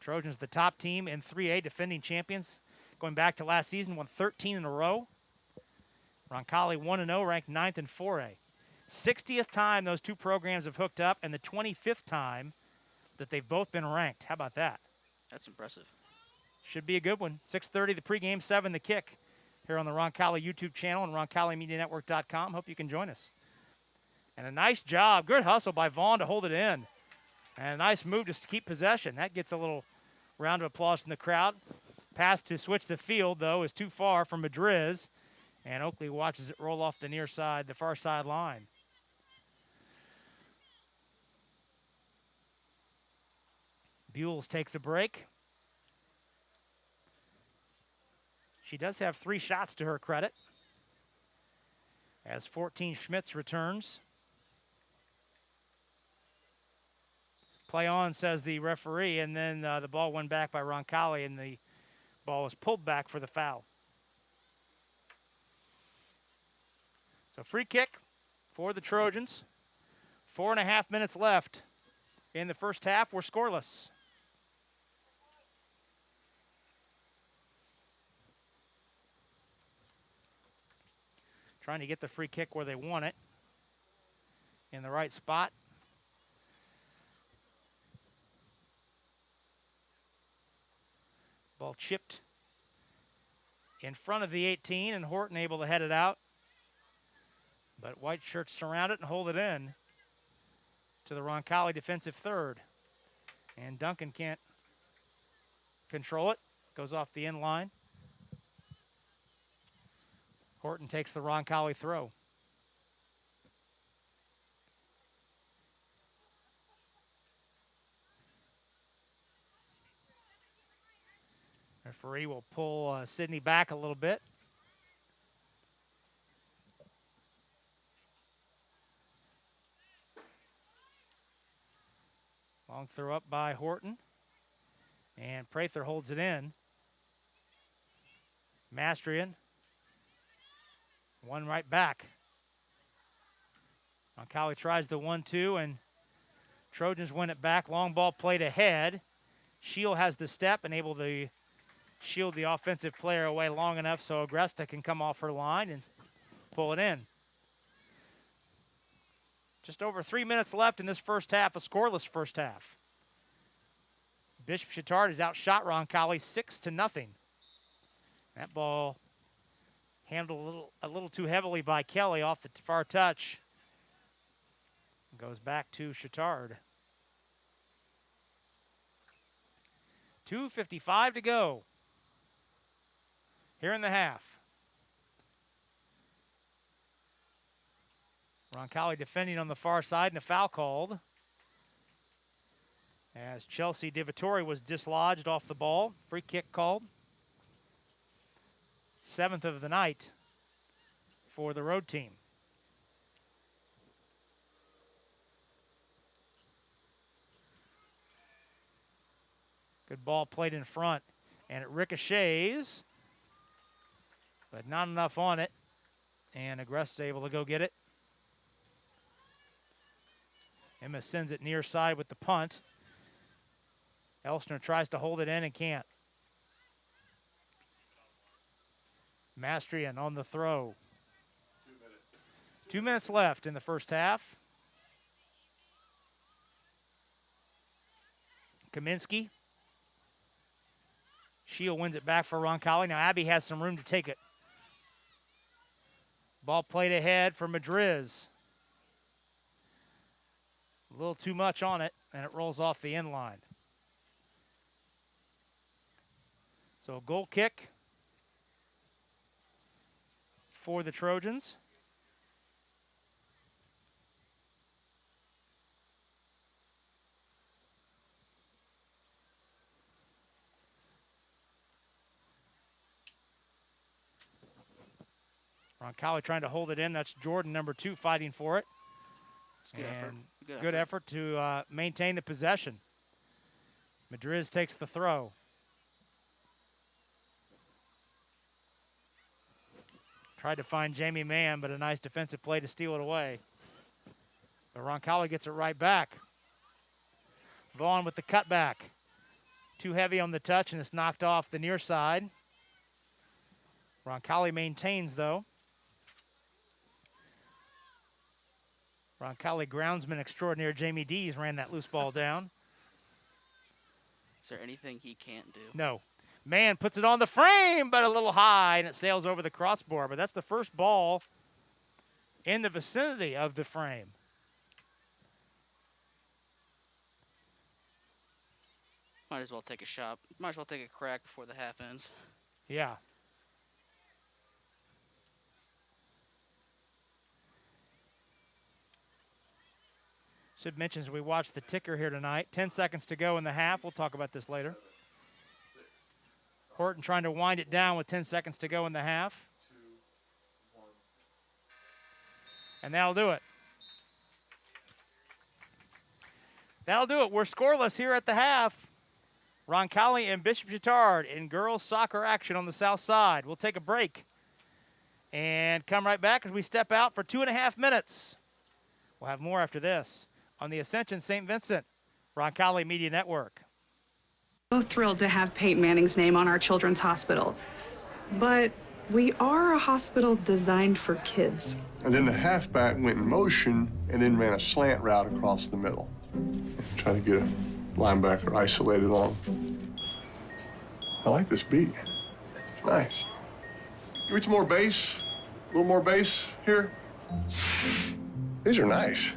Trojans, the top team in 3A, defending champions. Going back to last season, won 13 in a row. Roncalli 1-0, ranked 9th in 4A. 60th time those two programs have hooked up, and the 25th time that they've both been ranked. How about that? That's impressive. Should be a good one. 6:30 the pregame, 7 the kick here on the Roncalli YouTube channel and RoncalliMediaNetwork.com. Hope you can join us. And a nice job, good hustle by Vaughn to hold it in. And a nice move to keep possession. That gets a little round of applause from the crowd. Pass to switch the field, though, is too far from Madriz. And Oakley watches it roll off the near side, the far side line. Buells takes a break. She does have 3 shots to her credit. As 14 Schmitz returns. Play on, says the referee, and then the ball went back by Roncalli, and the ball was pulled back for the foul. So free kick for the Trojans. 4.5 minutes left in the first half. We're scoreless. Trying to get the free kick where they want it. In the right spot. Ball chipped in front of the 18, and Horton able to head it out. But white shirts surround it and hold it in to the Roncalli defensive third. And Duncan can't control it. Goes off the end line. Horton takes the Roncalli throw. Referee will pull Sydney back a little bit. Long throw up by Horton. And Prather holds it in. Mastrian. One right back. Roncalli tries the 1-2, and Trojans win it back. Long ball played ahead. Shield has the step and able to shield the offensive player away long enough so Agresta can come off her line and pull it in. Just over 3 minutes left in this first half, a scoreless first half. Bishop Chatard has outshot Roncalli 6-0. That ball handled a little too heavily by Kelly off the far touch. Goes back to Chatard. 2:55 to go here in the half. Roncalli defending on the far side and a foul called as Chelsea DiVittori was dislodged off the ball. Free kick called. 7th of the night for the road team. Good ball played in front, and it ricochets, but not enough on it. And Agresta able to go get it. Emma sends it near side with the punt. Elsner tries to hold it in and can't. Mastrian on the throw. 2 minutes left in the first half. Kaminsky. Shield wins it back for Roncalli. Now Abbey has some room to take it. Ball played ahead for Madriz. A little too much on it, and it rolls off the end line. So a goal kick for the Trojans. Roncalli trying to hold it in. That's Jordan, number 2, fighting for it. Good effort. Good effort to maintain the possession. Madriz takes the throw. Tried to find Jamie Mann, but a nice defensive play to steal it away. But Roncalli gets it right back. Vaughn with the cutback. Too heavy on the touch, and it's knocked off the near side. Roncalli maintains, though. Roncalli groundsman extraordinaire Jamie Dees ran that loose ball down. Is there anything he can't do? No. Mann puts it on the frame, but a little high, and it sails over the crossbar. But that's the first ball in the vicinity of the frame. Might as well take a shot. Might as well take a crack before the half ends. Yeah. Should mention as we watch the ticker here tonight, 10 seconds to go in the half. We'll talk about this later. Horton trying to wind it down with 10 seconds to go in the half. And that'll do it. That'll do it. We're scoreless here at the half. Roncalli and Bishop Chatard in girls soccer action on the south side. We'll take a break and come right back as we step out for 2.5 minutes. We'll have more after this on the Ascension St. Vincent Roncalli Media Network. So thrilled to have Peyton Manning's name on our children's hospital. But we are a hospital designed for kids. And then the halfback went in motion and then ran a slant route across the middle. Try to get a linebacker isolated on. I like this beat. It's nice. Give me some more bass. A little more bass here. These are nice.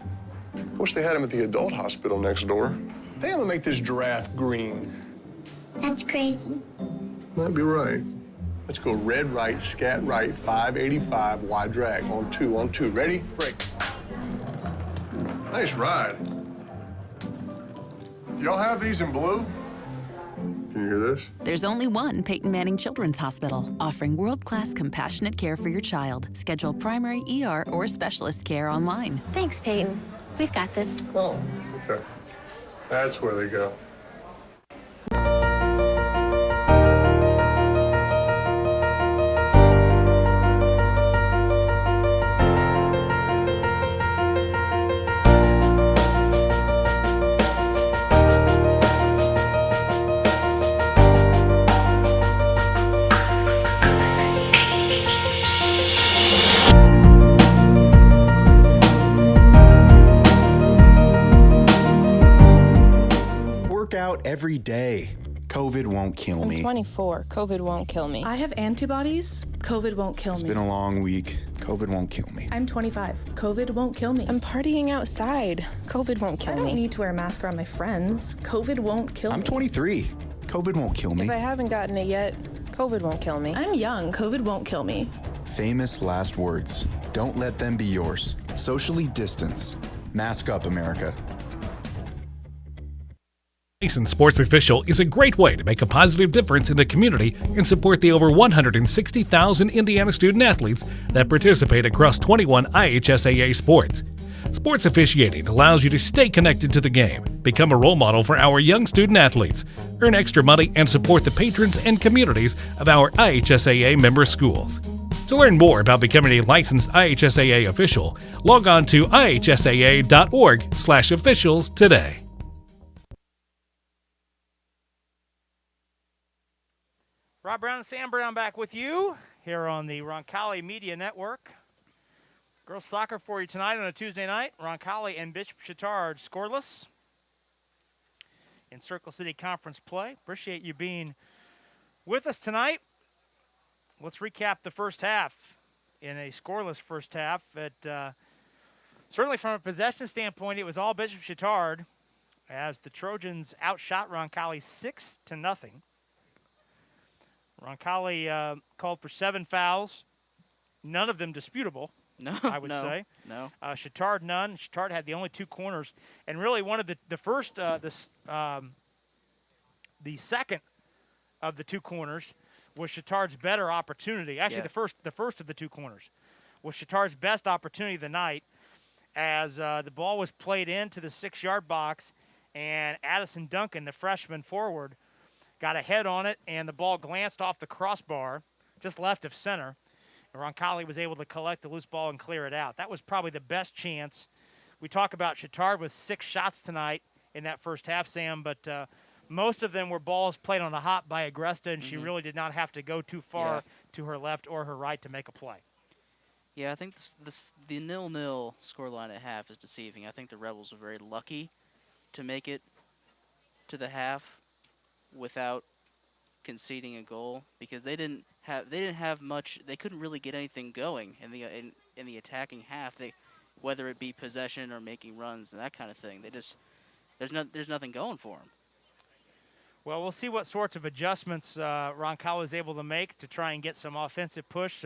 Wish they had them at the adult hospital next door. I think I'm gonna make this giraffe green. That's crazy. Might be right. Let's go red right, scat right, 585, wide drag. On two. Ready? Break. Nice ride. Y'all have these in blue? Can you hear this? There's only one Peyton Manning Children's Hospital, offering world-class compassionate care for your child. Schedule primary ER or specialist care online. Thanks, Peyton. We've got this. Oh, okay. That's where they go. Work out every day. COVID won't kill I'm me. 24. COVID won't kill me. I have antibodies. COVID won't kill It's me. been a long week. COVID won't kill me. I'm 25. COVID won't kill me. I'm partying outside. COVID won't I kill don't me. need to wear a mask around my friends. COVID won't kill I'm me. 23. COVID won't kill me. If I haven't gotten it yet, COVID won't kill me. I'm young. COVID won't kill me. Famous last words. Don't let them be yours. Socially distance. Mask up, America. Licensed Sports Official is a great way to make a positive difference in the community and support the over 160,000 Indiana student athletes that participate across 21 IHSAA sports. Sports officiating allows you to stay connected to the game, become a role model for our young student athletes, earn extra money, and support the patrons and communities of our IHSAA member schools. To learn more about becoming a licensed IHSAA official, log on to ihsaa.org/officials today. Rob Brown and Sam Brown back with you here on the Roncalli Media Network. Girls soccer for you tonight on a Tuesday night. Roncalli and Bishop Chatard scoreless in Circle City Conference play. Appreciate you being with us tonight. Let's recap the first half in a scoreless first half. Certainly from a possession standpoint, it was all Bishop Chatard as the Trojans outshot Roncalli 6-0. Roncalli called for 7 fouls, none of them disputable. No, I would say. No. Chatard none. Chatard had the only 2 corners, and really one of the second of the 2 corners was Chatard's better opportunity. Actually, Yeah. the first of the 2 corners was Chatard's best opportunity of the night, as the ball was played into the 6-yard box, and Addison Duncan, the freshman forward, got a head on it, and the ball glanced off the crossbar just left of center. And Roncalli was able to collect the loose ball and clear it out. That was probably the best chance. We talk about Chatard with 6 shots tonight in that first half, Sam, but most of them were balls played on the hop by Agresta, and she really did not have to go too far to her left or her right to make a play. Yeah, I think the 0-0 scoreline at half is deceiving. I think the Rebels were very lucky to make it to the half without conceding a goal, because they didn't have much. They couldn't really get anything going in the attacking half. Whether it be possession or making runs and that kind of thing. There's nothing going for them. Well, we'll see what sorts of adjustments Roncalli is able to make to try and get some offensive push.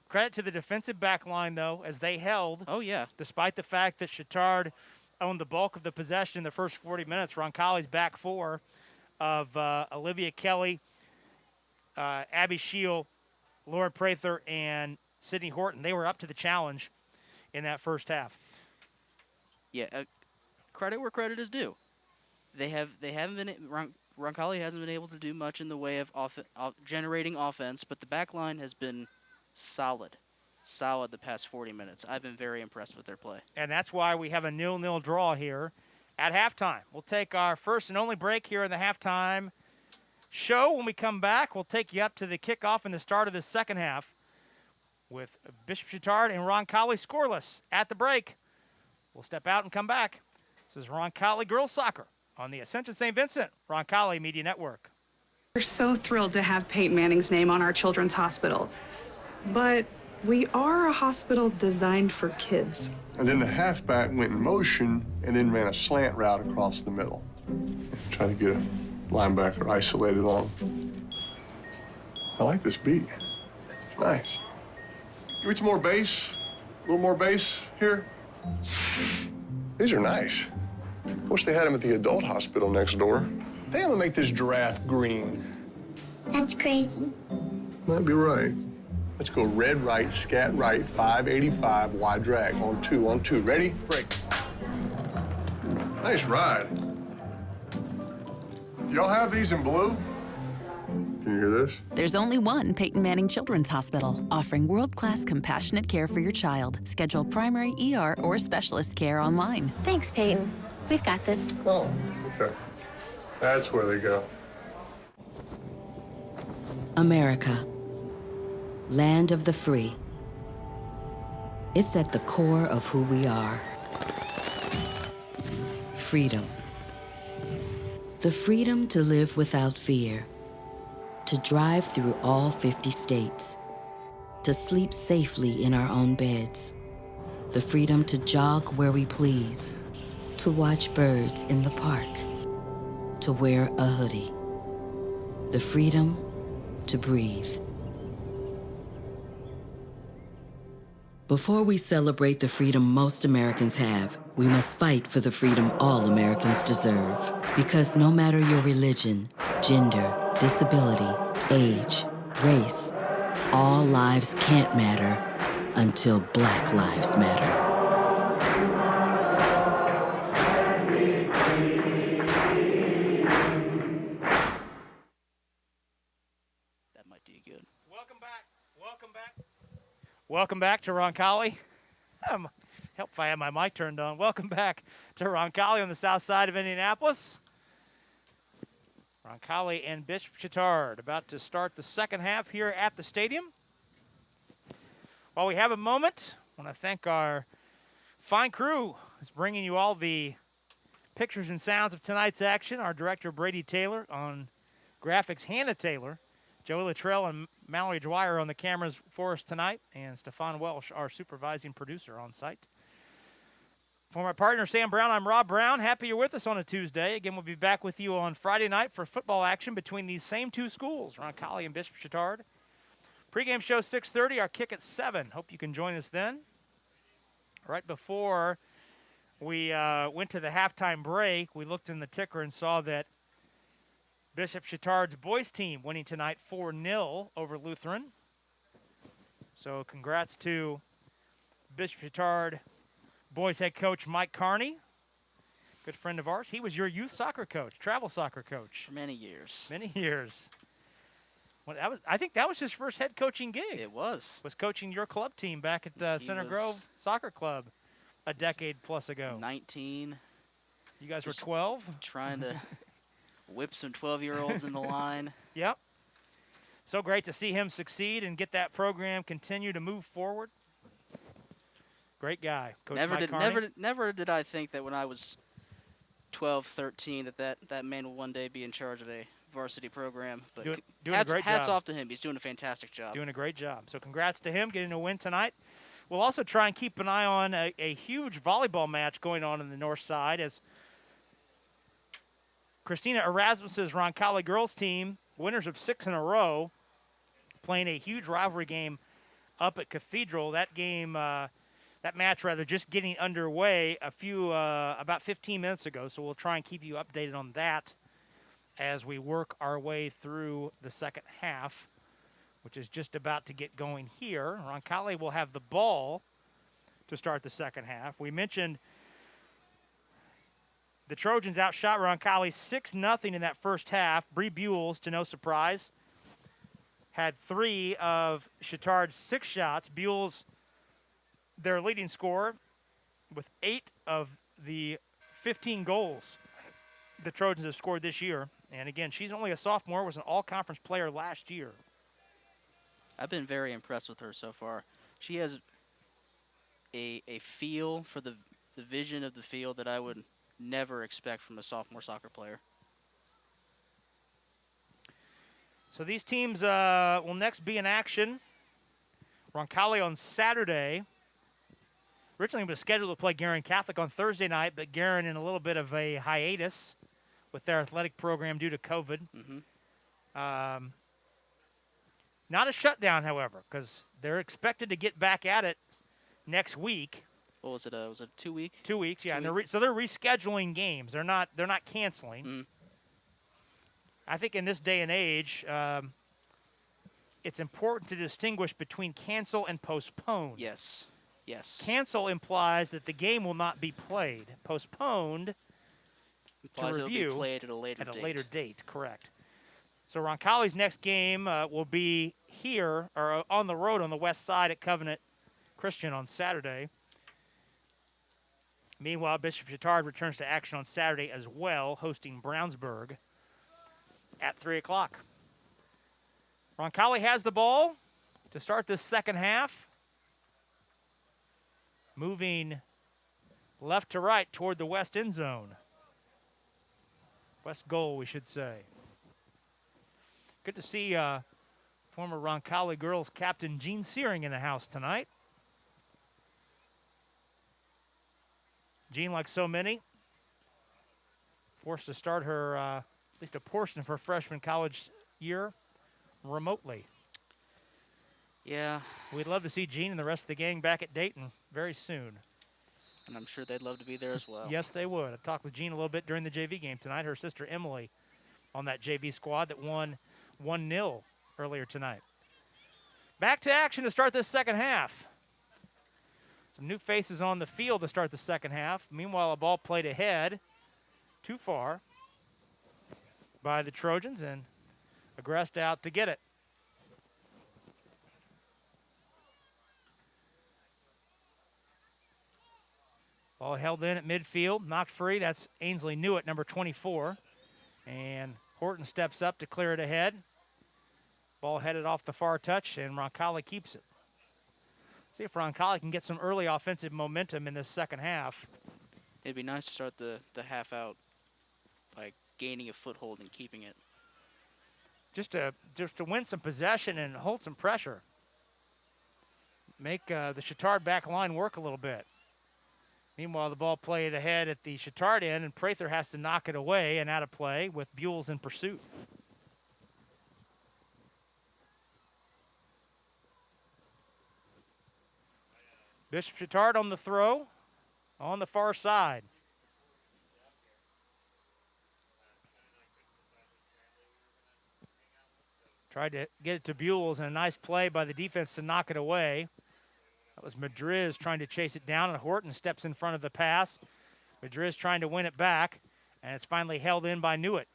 Credit to the defensive back line, though, as they held. Oh, yeah. Despite the fact that Chatard owned the bulk of the possession in the first 40 minutes, Roncalli's back 4 of Olivia Kelly, Abby Scheel, Laura Prather, and Sydney Horton. They were up to the challenge in that first half. Yeah, credit where credit is due. Roncalli hasn't been able to do much in the way of generating offense, but the back line has been solid the past 40 minutes. I've been very impressed with their play. And that's why we have a 0-0 draw here at halftime. We'll take our first and only break here in the halftime show. When we come back, we'll take you up to the kickoff and the start of the second half with Bishop Chatard and Roncalli scoreless at the break. We'll step out and come back. This is Roncalli Girls Soccer on the Ascension St. Vincent Roncalli Media Network. We're so thrilled to have Peyton Manning's name on our children's hospital. But we are a hospital designed for kids. And then the halfback went in motion and then ran a slant route across the middle. Trying to get a linebacker isolated on. I like this beat. It's nice. Give me some more bass. A little more bass here. These are nice. Wish they had them at the adult hospital next door. I think I'm gonna make this giraffe green. That's crazy. Might be right. Let's go red right, scat right, 585, wide drag. On two. Ready? Break. Nice ride. Y'all have these in blue? Can you hear this? There's only one Peyton Manning Children's Hospital, offering world-class compassionate care for your child. Schedule primary ER or specialist care online. Thanks, Peyton. We've got this. Oh, okay. That's where they go. America, land of the free. It's at the core of who we are. Freedom. The freedom to live without fear, to drive through all 50 states, to sleep safely in our own beds, the freedom to jog where we please, to watch birds in the park, to wear a hoodie, the freedom to breathe. Before we celebrate the freedom most Americans have, we must fight for the freedom all Americans deserve. Because no matter your religion, gender, disability, age, race, all lives can't matter until Black Lives Matter. That might do you good. Welcome back. Welcome back to Roncalli. Help if I had my mic turned on. Welcome back to Roncalli on the south side of Indianapolis. Roncalli and Bishop Chatard about to start the second half here at the stadium. While we have a moment, I want to thank our fine crew who's bringing you all the pictures and sounds of tonight's action. Our director, Brady Taylor, on graphics, Hannah Taylor, Joey Luttrell and Mallory Dwyer on the cameras for us tonight, and Stefan Welsh, our supervising producer on site. For my partner, Sam Brown, I'm Rob Brown. Happy you're with us on a Tuesday. Again, we'll be back with you on Friday night for football action between these same two schools, Roncalli and Bishop Chatard. Pre-game show 6:30, our kick at 7. Hope you can join us then. Right before we went to the halftime break, we looked in the ticker and saw that Bishop Chatard's boys team winning tonight 4-0 over Lutheran. So congrats to Bishop Chatard boys head coach Mike Carney, good friend of ours. He was your youth soccer coach, travel soccer coach. For many years. Many years. Well, I think that was his first head coaching gig. It was. Was coaching your club team back at Center Grove Soccer Club a decade plus ago. 19. You guys were 12? Trying to whip some 12-year-olds in the line. Yep. So great to see him succeed and get that program continue to move forward. Great guy, Coach Mike Carney. Never did I think that when I was 12, 13, that man will one day be in charge of a varsity program. But doing a great hats job. Off to him. He's doing a fantastic job. Doing a great job. So congrats to him getting a win tonight. We'll also try and keep an eye on a huge volleyball match going on in the north side as Christina Erasmus's Roncalli girls team, winners of 6 in a row, playing a huge rivalry game up at Cathedral. That game, that match just getting underway about 15 minutes ago. So we'll try and keep you updated on that as we work our way through the second half, which is just about to get going here. Roncalli will have the ball to start the second half. We mentioned the Trojans outshot Roncalli 6-0 in that first half. Bree Buells, to no surprise, had 3 of Chatard's 6 shots. Buells, their leading scorer, with 8 of the 15 goals the Trojans have scored this year. And again, she's only a sophomore, was an all-conference player last year. I've been very impressed with her so far. She has a feel for the vision of the field that I would never expect from a sophomore soccer player. So these teams will next be in action. Roncalli on Saturday. Originally was scheduled to play Guerin Catholic on Thursday night, but Guerin in a little bit of a hiatus with their athletic program due to COVID. Not a shutdown, however, because they're expected to get back at it next week. What was it? Was it 2 week? 2 weeks, yeah. 2 And weeks? so they're rescheduling games. They're not canceling. Mm. I think in this day and age, it's important to distinguish between cancel and postpone. Yes. Yes. Cancel implies that the game will not be played. Postponed Implies to review it'll be played at a later date. Correct. So Roncalli's next game will be here or on the road on the west side at Covenant Christian on Saturday. Meanwhile, Bishop Chatard returns to action on Saturday as well, hosting Brownsburg at 3 o'clock. Roncalli has the ball to start this second half. Moving left to right toward the west end zone. West goal, we should say. Good to see former Roncalli girls captain Jean Searing in the house tonight. Jean, like so many, forced to start her, at least a portion of her freshman college year remotely. Yeah. We'd love to see Jean and the rest of the gang back at Dayton very soon. And I'm sure they'd love to be there as well. Yes, they would. I talked with Jean a little bit during the JV game tonight. Her sister Emily on that JV squad that won 1-0 earlier tonight. Back to action to start this second half. Some new faces on the field to start the second half. Meanwhile, a ball played ahead, too far, by the Trojans, and Agreste out to get it. Ball held in at midfield, knocked free. That's Ainsley Newitt, number 24. And Horton steps up to clear it ahead. Ball headed off the far touch, and Roncalli keeps it. See if Roncalli can get some early offensive momentum in this second half. It'd be nice to start the half out by gaining a foothold and keeping it. Just to win some possession and hold some pressure. Make the Chatard back line work a little bit. Meanwhile, the ball played ahead at the Chatard end, and Prather has to knock it away and out of play with Buell's in pursuit. Bishop Chatard on the throw on the far side. Tried to get it to Buell's, and a nice play by the defense to knock it away. That was Madriz trying to chase it down, and Horton steps in front of the pass. Madriz trying to win it back, and it's finally held in by Newitt.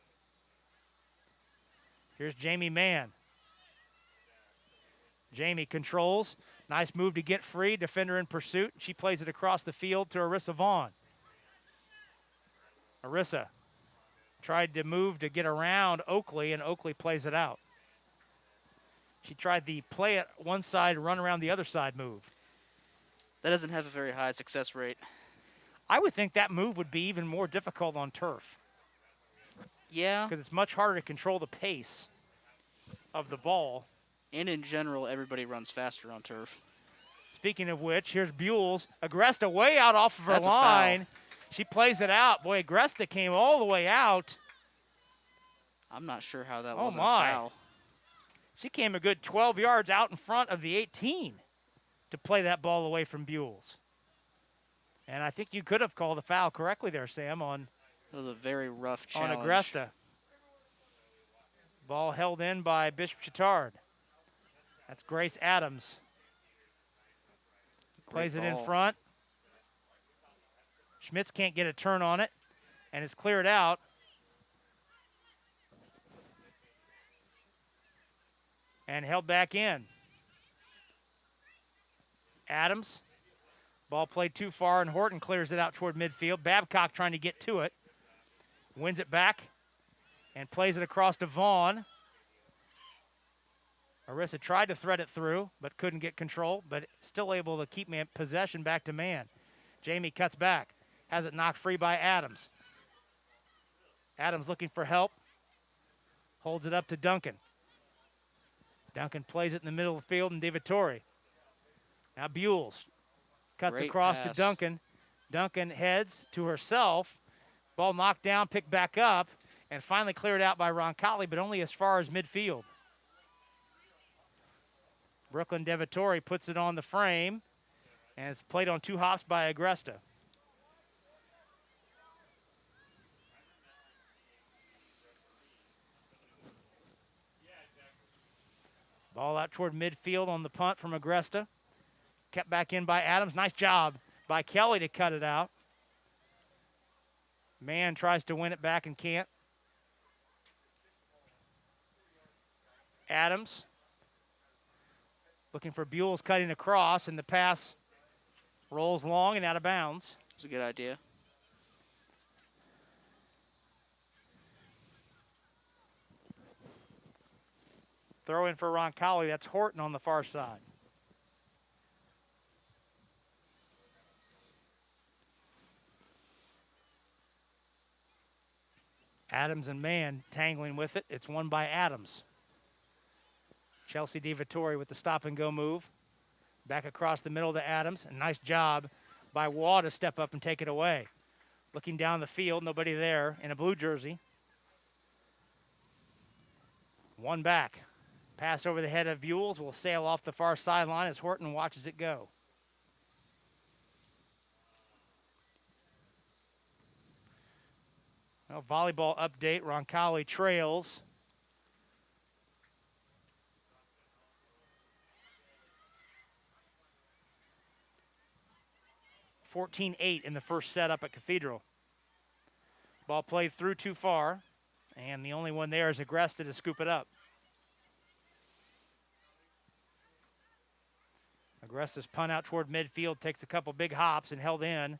Here's Jamie Mann. Jamie controls. Nice move to get free. Defender in pursuit. She plays it across the field to Arissa Vaughn. Arissa tried to move to get around Oakley, and Oakley plays it out. She tried the play at one side, run around the other side move. That doesn't have a very high success rate. I would think that move would be even more difficult on turf. Yeah. Because it's much harder to control the pace of the ball. And in general, everybody runs faster on turf. Speaking of which, here's Buell's. Agreste way out off of her That's a line. foul. She plays it out. Boy, Agreste came all the way out. I'm not sure how that Oh, wasn't a my. foul. She came a good 12 yards out in front of the 18 to play that ball away from Buell's. And I think you could have called a foul correctly there, Sam, on It was a very rough challenge. on Agreste. Ball held in by Bishop Chatard. That's Grace Adams. Great Plays it in ball. front. Schmitz can't get a turn on it, and it's cleared out. And held back in. Adams. Ball played too far, and Horton clears it out toward midfield. Babcock trying to get to it. Wins it back and plays it across to Vaughn. Arissa tried to thread it through, but couldn't get control, but still able to keep possession back to Mann. Jamie cuts back. Has it knocked free by Adams. Adams looking for help. Holds it up to Duncan. Duncan plays it in the middle of the field, and DeVittori. Now Buell's cuts Great across to pass. Duncan. Duncan heads to herself. Ball knocked down, picked back up, and finally cleared out by Roncalli, but only as far as midfield. Brooklyn Devitori puts it on the frame, and it's played on 2 hops by Agresta. Ball out toward midfield on the punt from Agresta. Kept back in by Adams. Nice job by Kelly to cut it out. Mann tries to win it back and can't. Adams looking for Buell's cutting across, and the pass rolls long and out of bounds. It's a good idea. Throw in for Roncalli. That's Horton on the far side. Adams and Mann tangling with it. It's won by Adams. Chelsea DiVittori with the stop-and-go move. Back across the middle to Adams. A nice job by Waugh to step up and take it away. Looking down the field, nobody there in a blue jersey. One back. Pass over the head of Buells will sail off the far sideline as Horton watches it go. Well, volleyball update. Roncalli trails. (14-8) in the first set up at Cathedral. Ball played through too far, and the only one there is Agresta to scoop it up. Agresta's punt out toward midfield takes a couple big hops and held in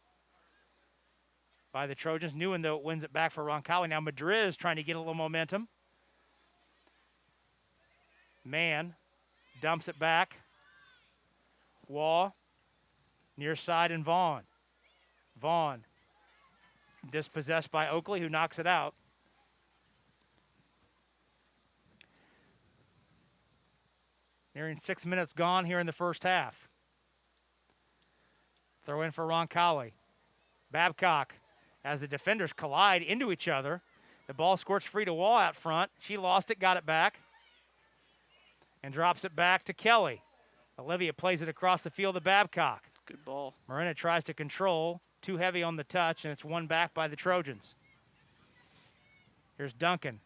by the Trojans. Newen, though, wins it back for Roncalli. Now Madriz trying to get a little momentum. Mann dumps it back. Waugh, near side, and Vaughn. Vaughn dispossessed by Oakley, who knocks it out. Nearing 6 minutes gone here in the first half. Throw in for Roncalli. Babcock, as the defenders collide into each other. The ball squirts free to Waugh out front. She lost it, got it back, and drops it back to Kelly. Olivia plays it across the field to Babcock. Good ball. Marina tries to control. Too heavy on the touch, and it's won back by the Trojans. Here's Duncan.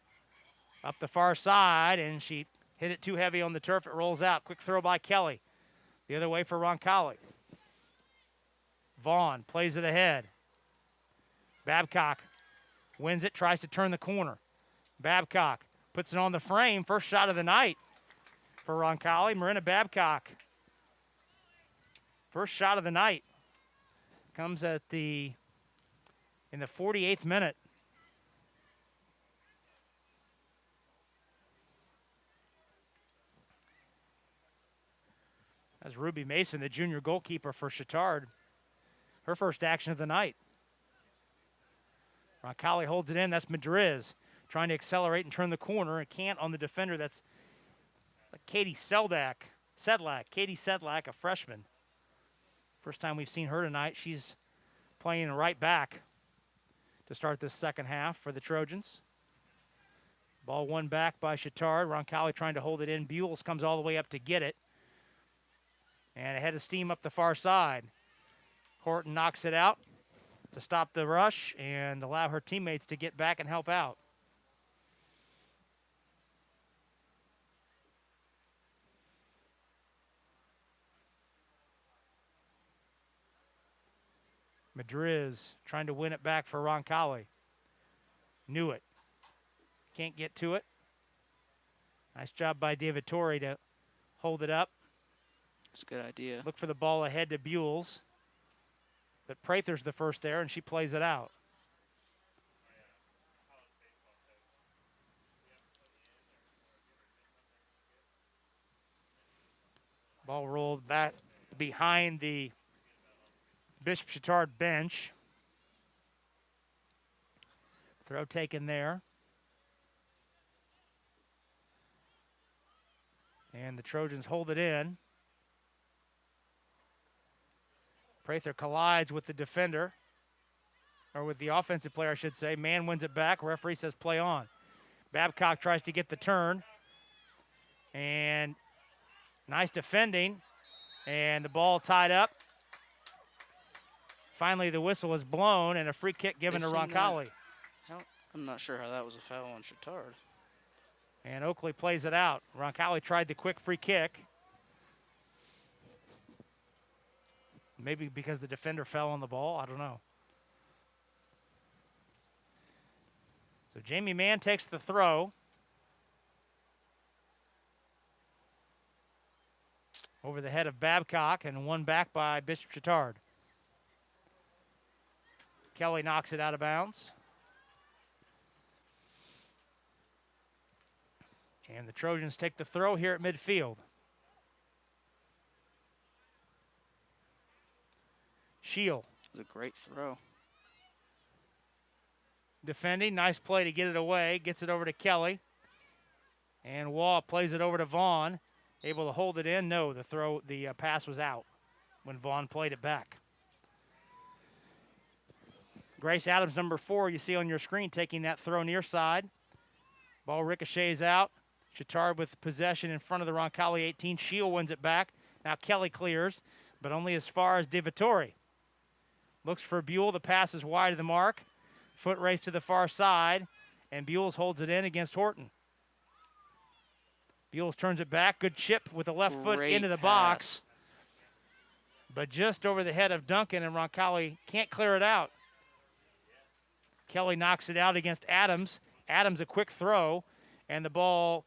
Up the far side, and she hit it too heavy on the turf. It rolls out. Quick throw by Kelly. The other way for Roncalli. Vaughn plays it ahead. Babcock wins it, tries to turn the corner. Babcock puts it on the frame. First shot of the night for Roncalli. Marina Babcock. First shot of the night comes in the 48th minute. That's Ruby Mason, the junior goalkeeper for Chatard. Her first action of the night. Roncalli holds it in. That's Madriz trying to accelerate and turn the corner and can't on the defender. That's like Katie Sedlak, a freshman. First time we've seen her tonight. She's playing right back to start this second half for the Trojans. Ball won back by Chatard. Roncalli trying to hold it in. Buells comes all the way up to get it. And ahead of steam up the far side. Horton knocks it out to stop the rush and allow her teammates to get back and help out. Madriz trying to win it back for Roncalli. Knew it. Can't get to it. Nice job by DiVittori to hold it up. It's a good idea. Look for the ball ahead to Buells. But Prather's the first there, and she plays it out. Ball rolled back behind the Bishop Chatard bench. Throw taken there. And the Trojans hold it in. Prather collides with the defender, or with the offensive player, I should say. Mann wins it back. Referee says play on. Babcock tries to get the turn. And Nice defending, and the ball tied up. Finally, the whistle is blown, and a free kick given to Roncalli. I'm not sure how that was a foul on Chatard. And Oakley plays it out. Roncalli tried the quick free kick. Maybe because the defender fell on the ball. I don't know. So Jamie Mann takes the throw. Over the head of Babcock and won back by Bishop Chatard. Kelly knocks it out of bounds. And the Trojans take the throw here at midfield. Shield. It was a great throw. Defending, nice play to get it away. Gets it over to Kelly. And Waugh plays it over to Vaughn. Able to hold it in. No, the pass was out when Vaughn played it back. Grace Adams, number 4, you see on your screen, taking that throw near side. Ball ricochets out. Chatard with possession in front of the Roncalli 18. Shield wins it back. Now Kelly clears, but only as far as DiVittori. Looks for Buell. The pass is wide of the mark. Foot race to the far side, and Buell holds it in against Horton. Buell turns it back. Good chip with the left foot into the box. But just over the head of Duncan, and Roncalli can't clear it out. Kelly knocks it out against Adams. Adams a quick throw, and the ball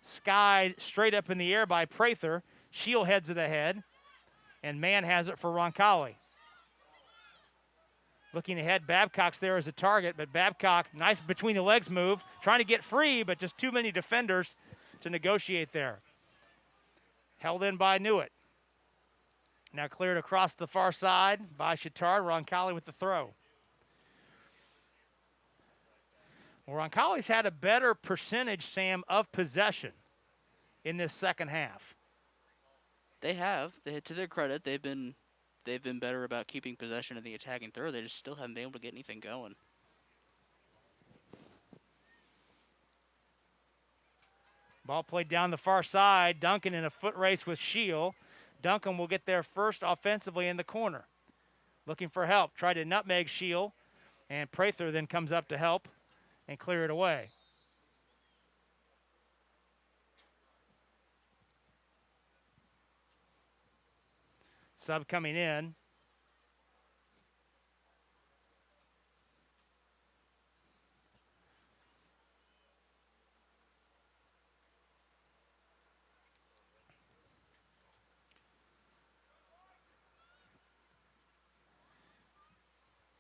skied straight up in the air by Prather. Shield heads it ahead, and Mann has it for Roncalli. Looking ahead, Babcock's there as a target, but Babcock, nice between the legs move, trying to get free, but just too many defenders to negotiate there. Held in by Newitt. Now cleared across the far side by Chatard. Roncalli with the throw. Well, Roncalli's had a better percentage, Sam, of possession in this second half. They have. To their credit, they've been better about keeping possession of the attacking third. They just still haven't been able to get anything going. Ball played down the far side. Duncan in a foot race with Shield. Duncan will get there first offensively in the corner. Looking for help. Tried to nutmeg Shield, and Prather then comes up to help and clear it away. Sub coming in.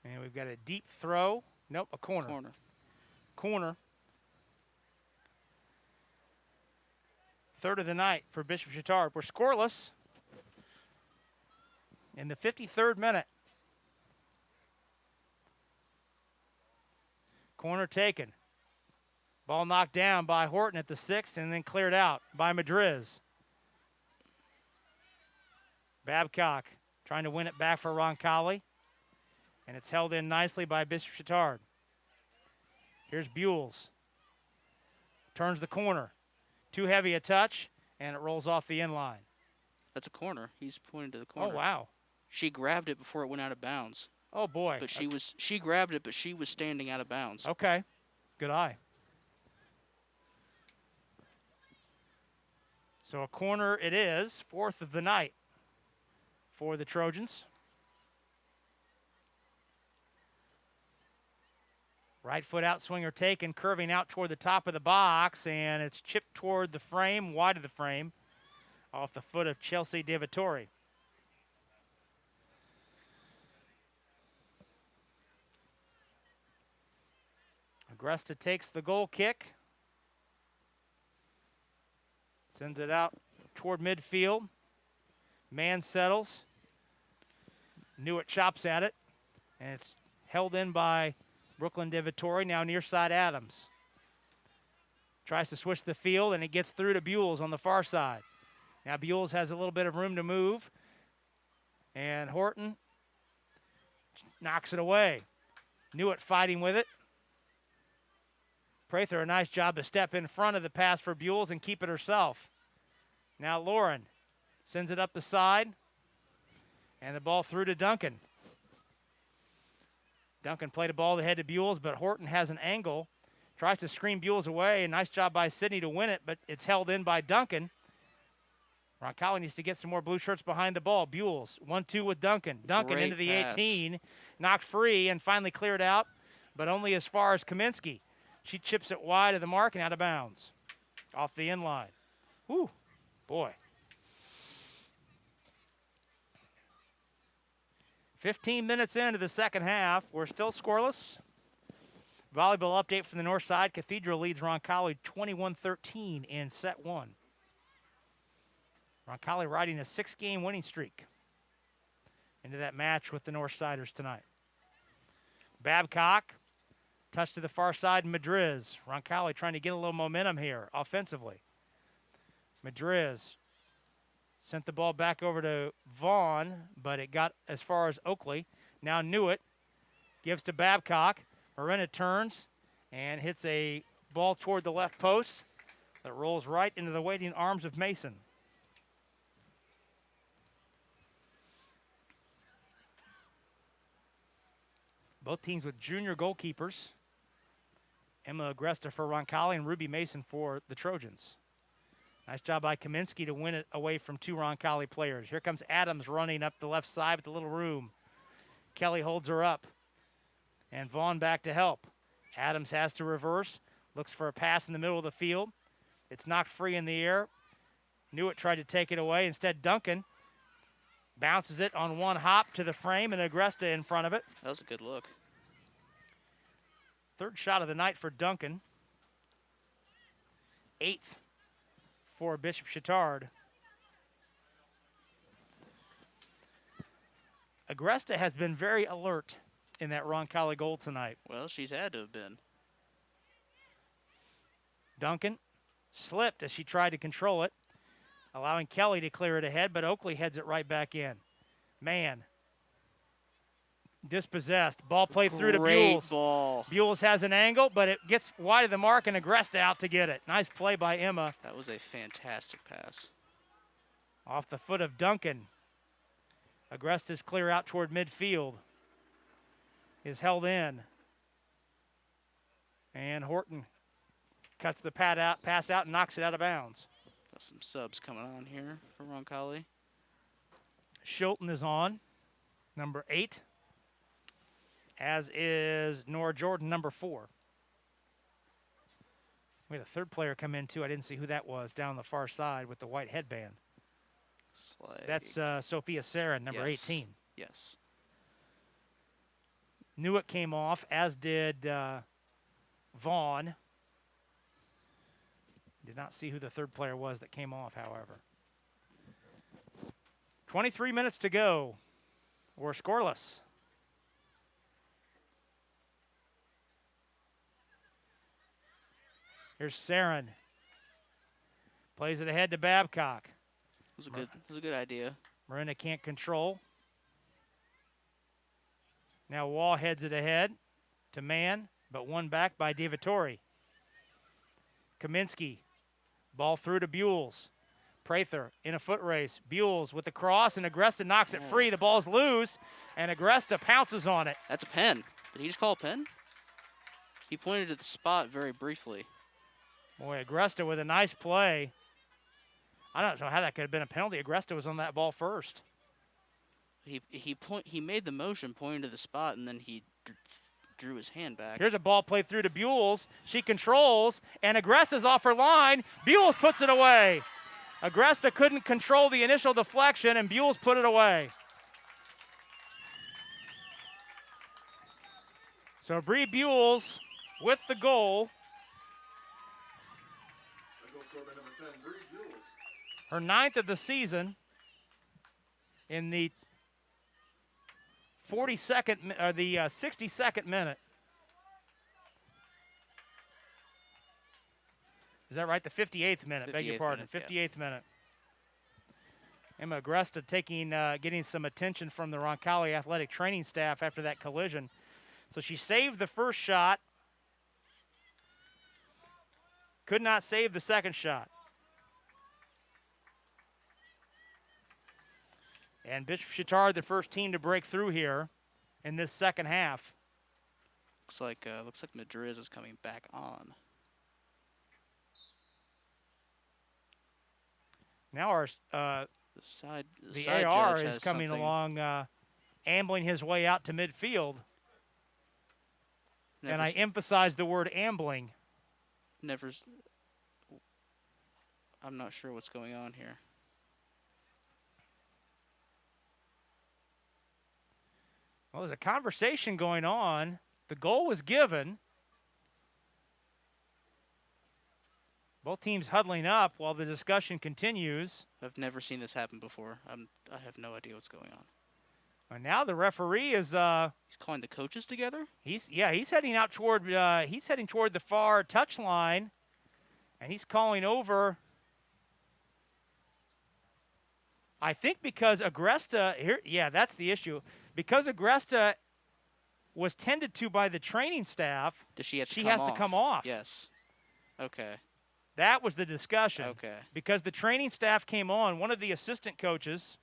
And we've got a deep throw. Nope, a corner. Corner. Third of the night for Bishop Chatard. We're scoreless in the 53rd minute. Corner taken. Ball knocked down by Horton at the 6th and then cleared out by Madriz. Babcock trying to win it back for Roncalli. And it's held in nicely by Bishop Chatard. Here's Buells. Turns the corner. Too heavy a touch, and it rolls off the end line. That's a corner. He's pointing to the corner. Oh, wow. She grabbed it before it went out of bounds. Oh, boy. But she grabbed it, but she was standing out of bounds. Okay. Good eye. So a corner it is, 4th of the night for the Trojans. Right foot outswinger taken, curving out toward the top of the box, and it's chipped toward the frame, wide of the frame, off the foot of Chelsea DiVittori. Agresta takes the goal kick. Sends it out toward midfield. Man settles. Newitt chops at it, and it's held in by Brooklyn DiVittori, now near side Adams. Tries to switch the field, and it gets through to Buells on the far side. Now Buells has a little bit of room to move, and Horton knocks it away. Newitt fighting with it. Prather, a nice job to step in front of the pass for Buells and keep it herself. Now Lauren Sends it up the side. And the ball through to Duncan. Duncan played a ball ahead to Buells, but Horton has an angle. Tries to screen Buells away. Nice job by Sidney to win it, but it's held in by Duncan. Roncalli needs to get some more blue shirts behind the ball. Buells, 1-2 with Duncan. Duncan Great into the pass. 18, knocked free and finally cleared out, but only as far as Kaminsky. She chips it wide of the mark and out of bounds. Off the end line. Whew, boy. 15 minutes into the second half. We're still scoreless. Volleyball update from the north side. Cathedral leads Roncalli 21-13 in set one. Roncalli riding a 6-game winning streak into that match with the Northsiders tonight. Babcock, touch to the far side, Madriz. Roncalli trying to get a little momentum here offensively. Madriz sent the ball back over to Vaughn, but it got as far as Oakley. Now Newitt gives to Babcock. Marina turns and hits a ball toward the left post that rolls right into the waiting arms of Mason. Both teams with junior goalkeepers. Emma Agresta for Roncalli and Ruby Mason for the Trojans. Nice job by Kaminsky to win it away from two Roncalli players. Here comes Adams running up the left side with the little room. Kelly holds her up. And Vaughn back to help. Adams has to reverse. Looks for a pass in the middle of the field. It's knocked free in the air. Newitt tried to take it away. Instead, Duncan bounces it on one hop to the frame and Agresta in front of it. That was a good look. Third shot of the night for Duncan. 8th for Bishop Chatard. Agresta has been very alert in that Roncalli goal tonight. Well, she's had to have been. Duncan slipped as she tried to control it, allowing Kelly to clear it ahead, but Oakley heads it right back in. Man. Dispossessed. Ball played through to Buells. Ball. Buells has an angle, but it gets wide of the mark and Agresta out to get it. Nice play by Emma. That was a fantastic pass. Off the foot of Duncan. Agresta's clear out toward midfield. Is held in. And Horton cuts the pass out and knocks it out of bounds. Got some subs coming on here for Roncalli. Shilton is on, number 8. As is Nora Jordan, number 4. We had a third player come in, too. I didn't see who that was down the far side with the white headband. That's Sophia Sarin, number 18. Yes. Newitt came off, as did Vaughn. Did not see who the third player was that came off, however. 23 minutes to go. We're scoreless. Here's Sarin. Plays it ahead to Babcock. It was a good idea. Marina can't control. Now Wall heads it ahead to Mann, but won back by DeVittori. Kaminsky. Ball through to Buells. Prather in a foot race. Buells with the cross, and Agresta knocks it free. The ball's loose, and Agresta pounces on it. That's a pen. Did he just call a pen? He pointed to the spot very briefly. Boy, Agresta with a nice play. I don't know how that could have been a penalty. Agresta was on that ball first. He made the motion pointing to the spot, and then he drew his hand back. Here's a ball played through to Buells. She controls, and Agresta's off her line. Buells puts it away. Agresta couldn't control the initial deflection, and Buells put it away. So Bree Buells with the goal. Her 9th of the season in the 62nd minute. Is that right? The 58th minute, beg your pardon. 58th minute. Emma Agresta getting some attention from the Roncalli athletic training staff after that collision. So she saved the first shot. Could not save the second shot. And Bishop Chatard, the first team to break through here in this second half. Looks like Madriz is coming back on. Now our The the side AR judge is has coming something- along, ambling his way out to midfield. Never And I s- emphasize the word ambling. I'm not sure what's going on here. Well, there's a conversation going on. The goal was given. Both teams huddling up while the discussion continues. I've never seen this happen before. I have no idea what's going on. And now the referee is He's calling the coaches together? he's heading out toward he's heading toward the far touch line, and he's calling over. I think because Agresta here, that's the issue. Because Agresta was tended to by the training staff, Does she have to she come has off? to come off. Yes. Okay. That was the discussion. Okay. Because the training staff came on, one of the assistant coaches.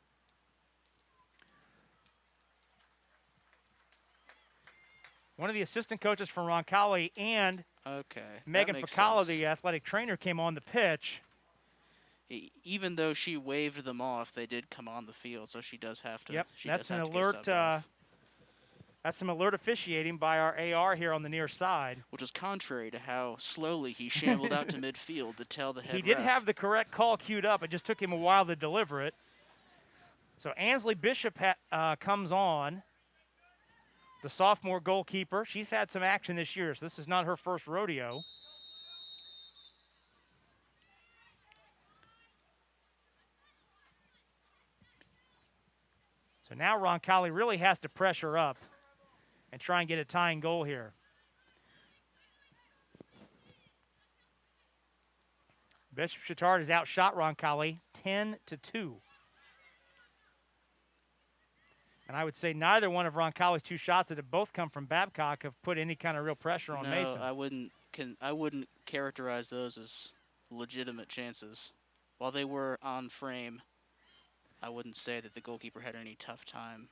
One of the assistant coaches from Roncalli and Okay. Megan that makes Pacala, sense. the athletic trainer, came on the pitch. Even though she waved them off, they did come on the field, so she does have to. Yep, she that's does an have to get alert. subbed off, That's some alert officiating by our AR here on the near side. which is contrary to how slowly he shambled out to midfield to tell the head He did ref. have the correct call queued up. It just took him a while to deliver it. So Ansley Bishop comes on, the sophomore goalkeeper. She's had some action this year, so this is not her first rodeo. So now Roncalli really has to pressure up and try and get a tying goal here. Bishop Chatard has outshot Roncalli 10-2. And I would say neither one of Roncalli's two shots that have both come from Babcock have put any kind of real pressure on No, Mason. I wouldn't characterize those as legitimate chances. While they were on frame, I wouldn't say that the goalkeeper had any tough time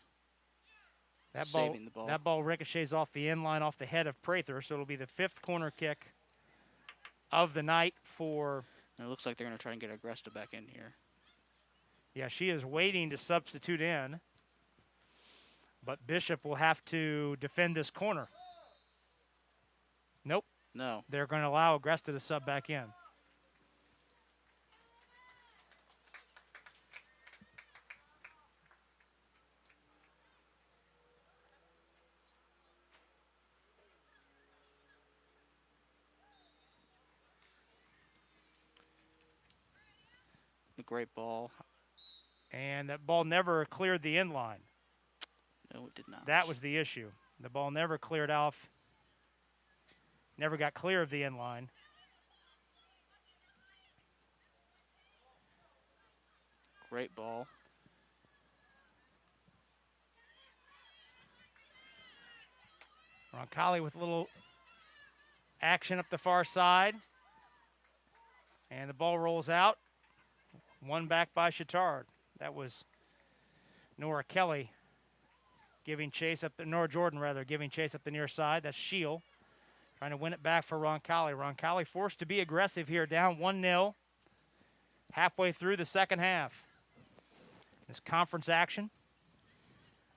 saving the ball. That ball ricochets off the end line, off the head of Prather, so it'll be the fifth corner kick of the night for... And it looks like they're going to try and get Agresta back in here. Yeah, she is waiting to substitute in. But Bishop will have to defend this corner. Nope. No. They're going to allow Agresta to sub back in. A great ball. And that ball never cleared the end line. No, it did not. That was the issue. The ball never cleared off, never got clear of the end line. Great ball. Roncalli with a little action up the far side. And the ball rolls out. One back by Chatard. That was Nora Kelly giving chase up Nora Jordan rather, giving chase up the near side. That's Shield trying to win it back for Roncalli. Roncalli forced to be aggressive here, down 1-0 halfway through the second half. This conference action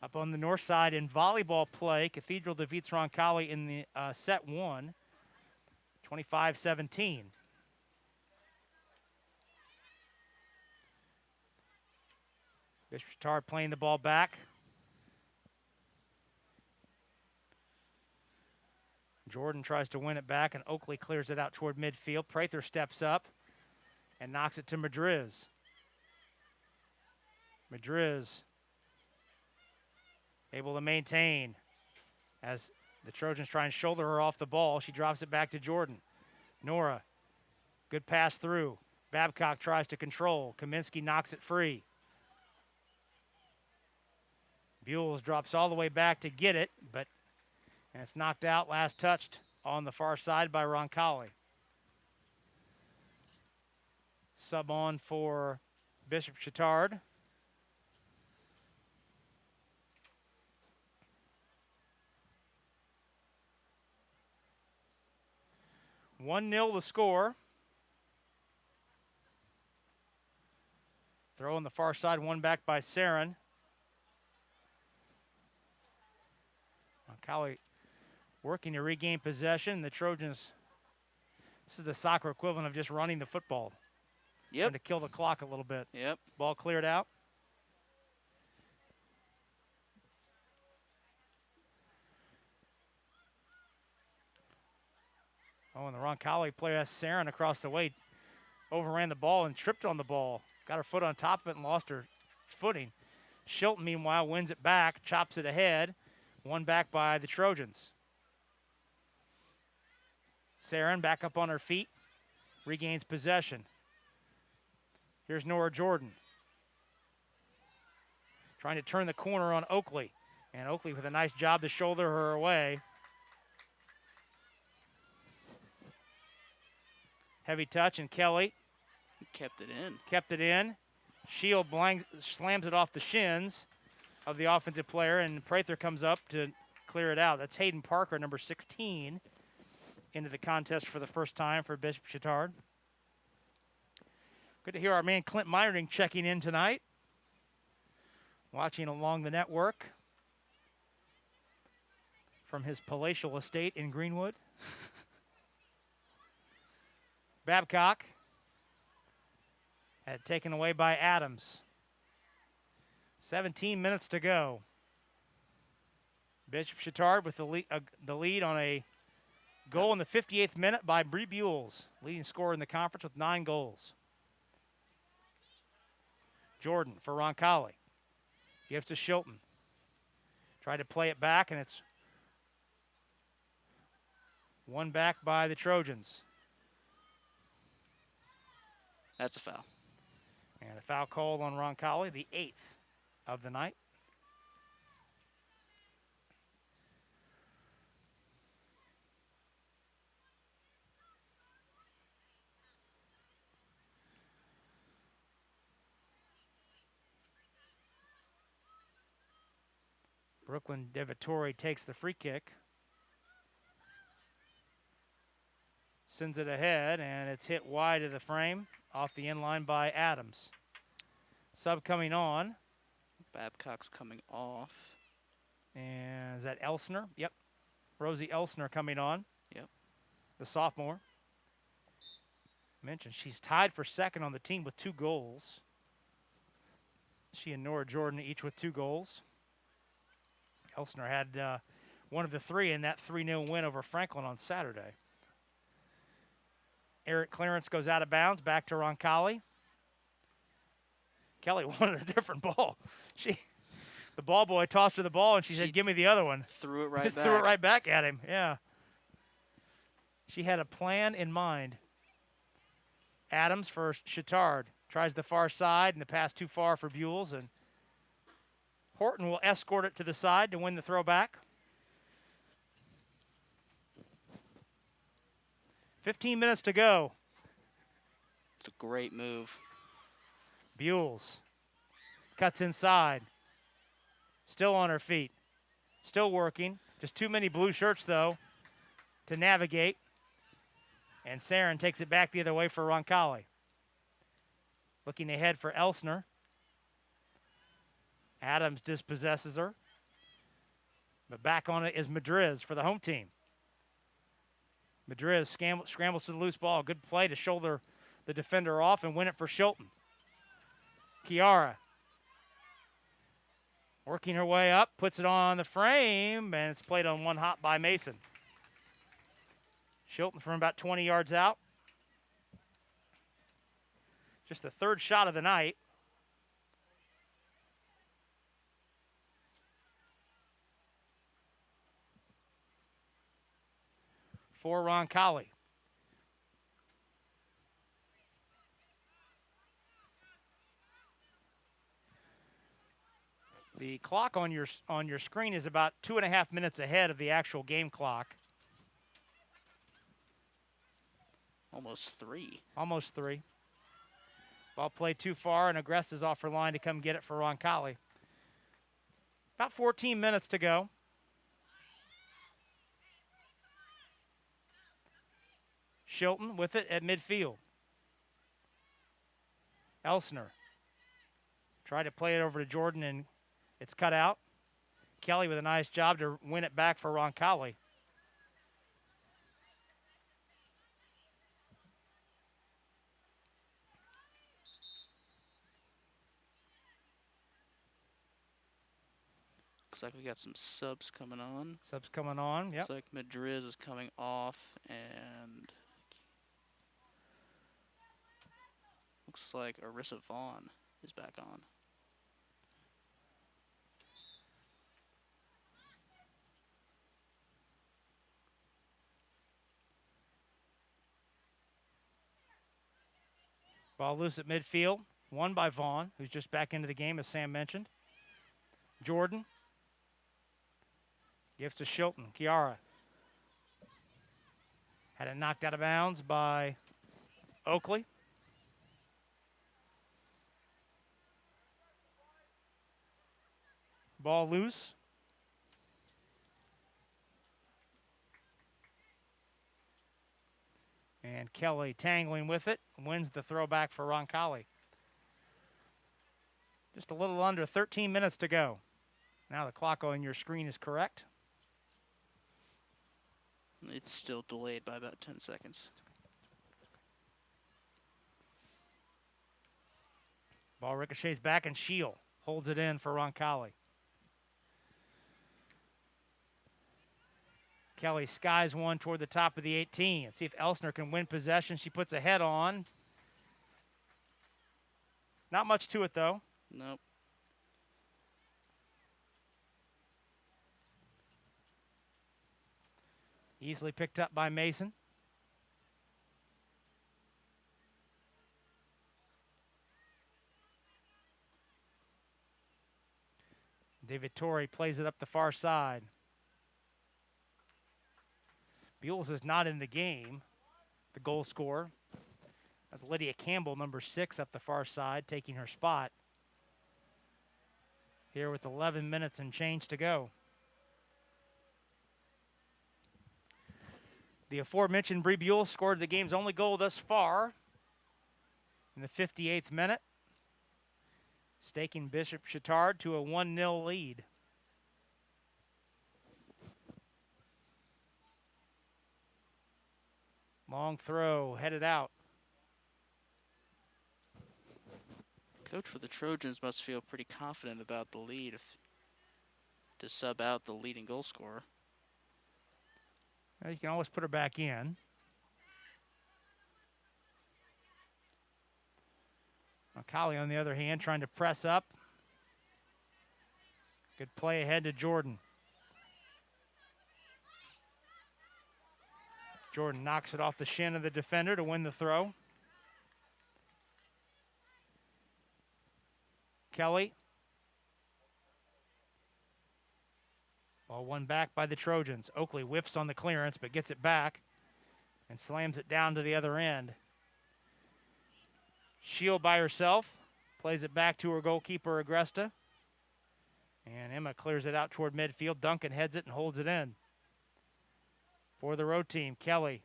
up on the north side in volleyball play. Cathedral defeats Roncalli in the set one, 25-17. Bishop Chatard playing the ball back. Jordan tries to win it back, and Oakley clears it out toward midfield. Prather steps up and knocks it to Madriz. Madriz able to maintain as the Trojans try and shoulder her off the ball. She drops it back to Jordan. Nora, good pass through. Babcock tries to control. Kaminsky knocks it free. Buell drops all the way back to get it, and it's knocked out, last touched on the far side by Roncalli. Sub on for Bishop Chatard. 1-0 the score. Throw on the far side, one back by Sarin. Roncalli working to regain possession. The Trojans, this is the soccer equivalent of just running the football. Yep. Trying to kill the clock a little bit. Yep. Ball cleared out. Oh, and the Roncalli player has Sarin across the way. Overran the ball and tripped on the ball. Got her foot on top of it and lost her footing. Shilton, meanwhile, wins it back, chops it ahead. One back by the Trojans. Sarin back up on her feet, regains possession. Here's Nora Jordan. Trying to turn the corner on Oakley. And Oakley with a nice job to shoulder her away. Heavy touch, and Kelly kept it in. Kept it in. Shield slams it off the shins of the offensive player, and Prather comes up to clear it out. That's Hayden Parker, number 16, into the contest for the first time for Bishop Chatard. Good to hear our man Clint Meinerding checking in tonight. Watching along the network from his palatial estate in Greenwood. Babcock had taken away by Adams. 17 minutes to go. Bishop Chatard with the lead on a goal in the 58th minute by Bree Buells, leading scorer in the conference with 9 goals. Jordan for Roncalli. Gives to Shilton. Tried to play it back, and it's one back by the Trojans. That's a foul. And a foul called on Roncalli, the 8th of the night. Brooklyn DeVittori takes the free kick. Sends it ahead, and it's hit wide of the frame, off the end line by Adams. Sub coming on. Babcock's coming off. And is that Elsner? Yep. Rosie Elsner coming on. Yep. The sophomore. Mentioned she's tied for second on the team with 2 goals. She and Nora Jordan each with 2 goals. Elsner had one of the 3 in that 3-0 win over Franklin on Saturday. Eric clearance goes out of bounds, back to Roncalli. Kelly wanted a different ball. The ball boy tossed her the ball, and she said, "Give me the other one." Threw it right back. Threw it right back at him, yeah. She had a plan in mind. Adams for Chatard. Tries the far side, and the pass too far for Buells, and Horton will escort it to the side to win the throwback. 15 minutes to go. It's a great move. Buells cuts inside. Still on her feet. Still working. Just too many blue shirts, though, to navigate. And Sarin takes it back the other way for Roncalli. Looking ahead for Elsner. Adams dispossesses her. But back on it is Madriz for the home team. Madriz scrambles to the loose ball. Good play to shoulder the defender off and win it for Shilton. Chiara working her way up, puts it on the frame, and it's played on one hop by Mason. Shilton from about 20 yards out. Just the 3rd shot of the night. For Roncalli. The clock on your screen is about 2.5 minutes ahead of the actual game clock. Almost 3. Almost 3. Ball played too far, and Aggresta's off her line to come get it for Roncalli. About 14 minutes to go. Shilton with it at midfield. Elsner tried to play it over to Jordan, and it's cut out. Kelly with a nice job to win it back for Roncalli. Looks like we got some subs coming on. Subs coming on, yep. Looks like Madriz is coming off, and looks like Arissa Vaughn is back on. Ball loose at midfield, won by Vaughn, who's just back into the game, as Sam mentioned. Jordan gives to Shilton. Kiara had it knocked out of bounds by Oakley. Ball loose. And Kelly tangling with it, wins the throwback for Roncalli. Just a little under 13 minutes to go. Now the clock on your screen is correct. It's still delayed by about 10 seconds. Ball ricochets back, and Shield holds it in for Roncalli. Kelly skies one toward the top of the 18. Let's see if Elsner can win possession. She puts a head on. Not much to it, though. Nope. Easily picked up by Mason. David Torrey plays it up the far side. Buell is not in the game, the goal scorer. That's Lydia Campbell, number 6, up the far side, taking her spot. Here with 11 minutes and change to go. The aforementioned Bree Buell scored the game's only goal thus far in the 58th minute, staking Bishop Chatard to a 1-0 lead. Long throw, headed out. Coach for the Trojans must feel pretty confident about the lead to sub out the leading goal scorer. Well, you can always put her back in. Roncalli, on the other hand, trying to press up. Good play ahead to Jordan. Jordan knocks it off the shin of the defender to win the throw. Kelly. Ball won back by the Trojans. Oakley whiffs on the clearance but gets it back and slams it down to the other end. Shield by herself. Plays it back to her goalkeeper, Agresta. And Emma clears it out toward midfield. Duncan heads it and holds it in. For the road team, Kelly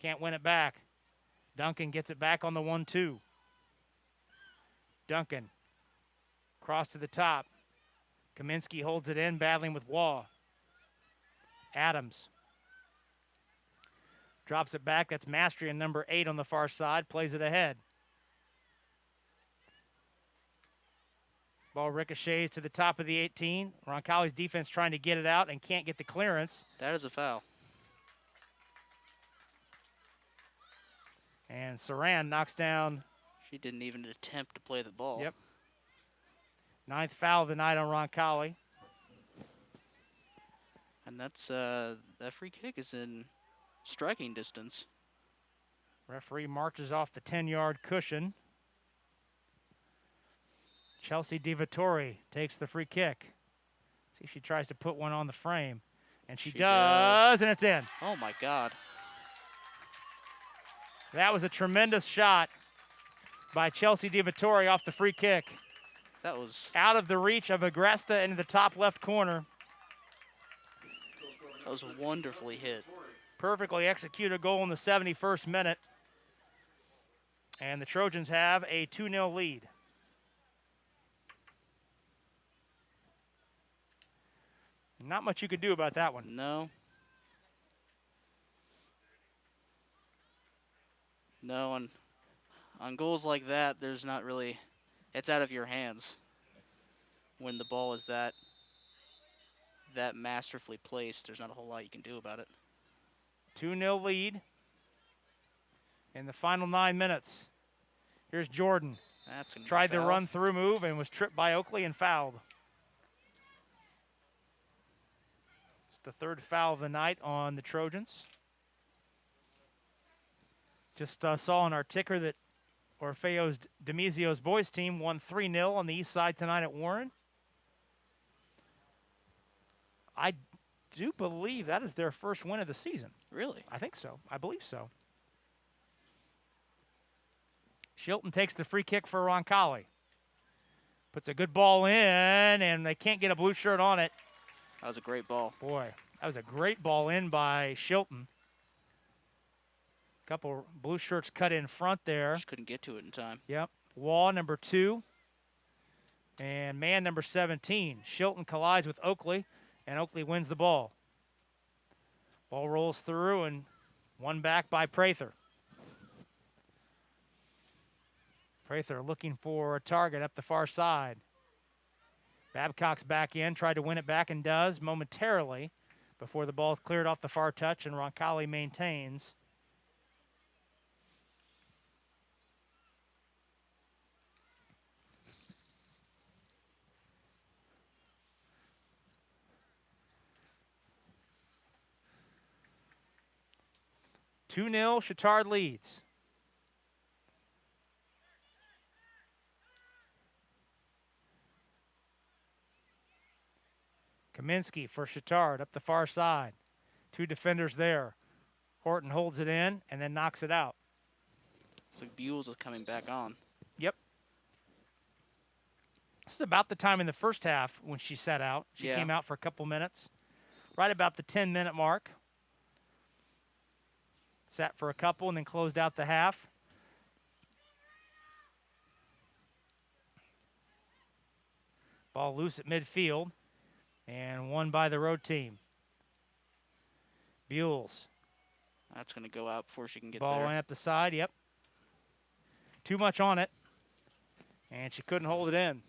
can't win it back. Duncan gets it back on the 1-2. Duncan, cross to the top. Kaminsky holds it in, battling with Waugh. Adams drops it back. That's Mastrian, number 8 on the far side, plays it ahead. Ball ricochets to the top of the 18. Roncalli's defense trying to get it out and can't get the clearance. That is a foul. And Saran knocks down. She didn't even attempt to play the ball. Yep. 9th foul of the night on Roncalli. And that's that free kick is in striking distance. Referee marches off the 10-yard cushion. Chelsea DiVittori takes the free kick. See if she tries to put one on the frame. And she does, and it's in. Oh, my God. That was a tremendous shot by Chelsea DiVittori off the free kick. That was out of the reach of Agresta into the top left corner. That was wonderfully hit. Perfectly executed goal in the 71st minute. And the Trojans have a 2-0 lead. Not much you could do about that one. No. No, on goals like that, there's not really, it's out of your hands when the ball is that masterfully placed. There's not a whole lot you can do about it. 2-0 lead in the final 9 minutes. Here's Jordan. That's gonna be a Tried the foul. run-through move and was tripped by Oakley and fouled. It's the third foul of the night on the Trojans. Just saw on our ticker that Orfeo's Demizio's boys team won 3-0 on the east side tonight at Warren. I do believe that is their first win of the season. Really? I think so. I believe so. Shilton takes the free kick for Roncalli. Puts a good ball in, and they can't get a blue shirt on it. That was a great ball. Boy, that was a great ball in by Shilton. Couple blue shirts cut in front there. Just couldn't get to it in time. Yep. Wall number 2. And man number 17. Shilton collides with Oakley, and Oakley wins the ball. Ball rolls through and won back by Prather. Prather looking for a target up the far side. Babcock's back in, tried to win it back and does momentarily before the ball is cleared off the far touch, and Roncalli maintains. Chatard leads. Kaminsky for Chatard up the far side. 2 defenders there. Horton holds it in and then knocks it out. It's like Buell is coming back on. Yep. This is about the time in the first half when she sat out. She came out for a couple minutes. Right about the 10-minute mark. Sat for a couple and then closed out the half. Ball loose at midfield and won by the road team. Buells. That's going to go out before she can get Ball there. went up the side, yep. Too much on it, and she couldn't hold it in.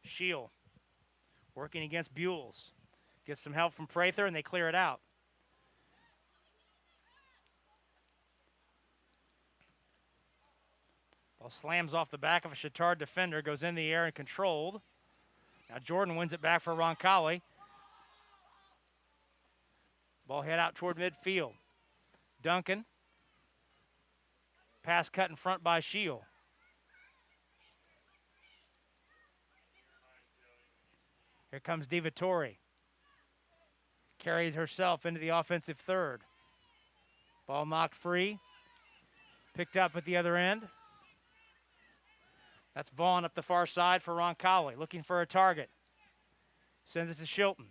Shield working against Buells. Gets some help from Prather, and they clear it out. Ball slams off the back of a Chatard defender, goes in the air and controlled. Now Jordan wins it back for Roncalli. Ball head out toward midfield. Duncan. Pass cut in front by Shield. Here comes DiVittori. Carries herself into the offensive third. Ball knocked free. Picked up at the other end. That's Vaughn up the far side for Roncalli, looking for a target. Sends it to Shilton.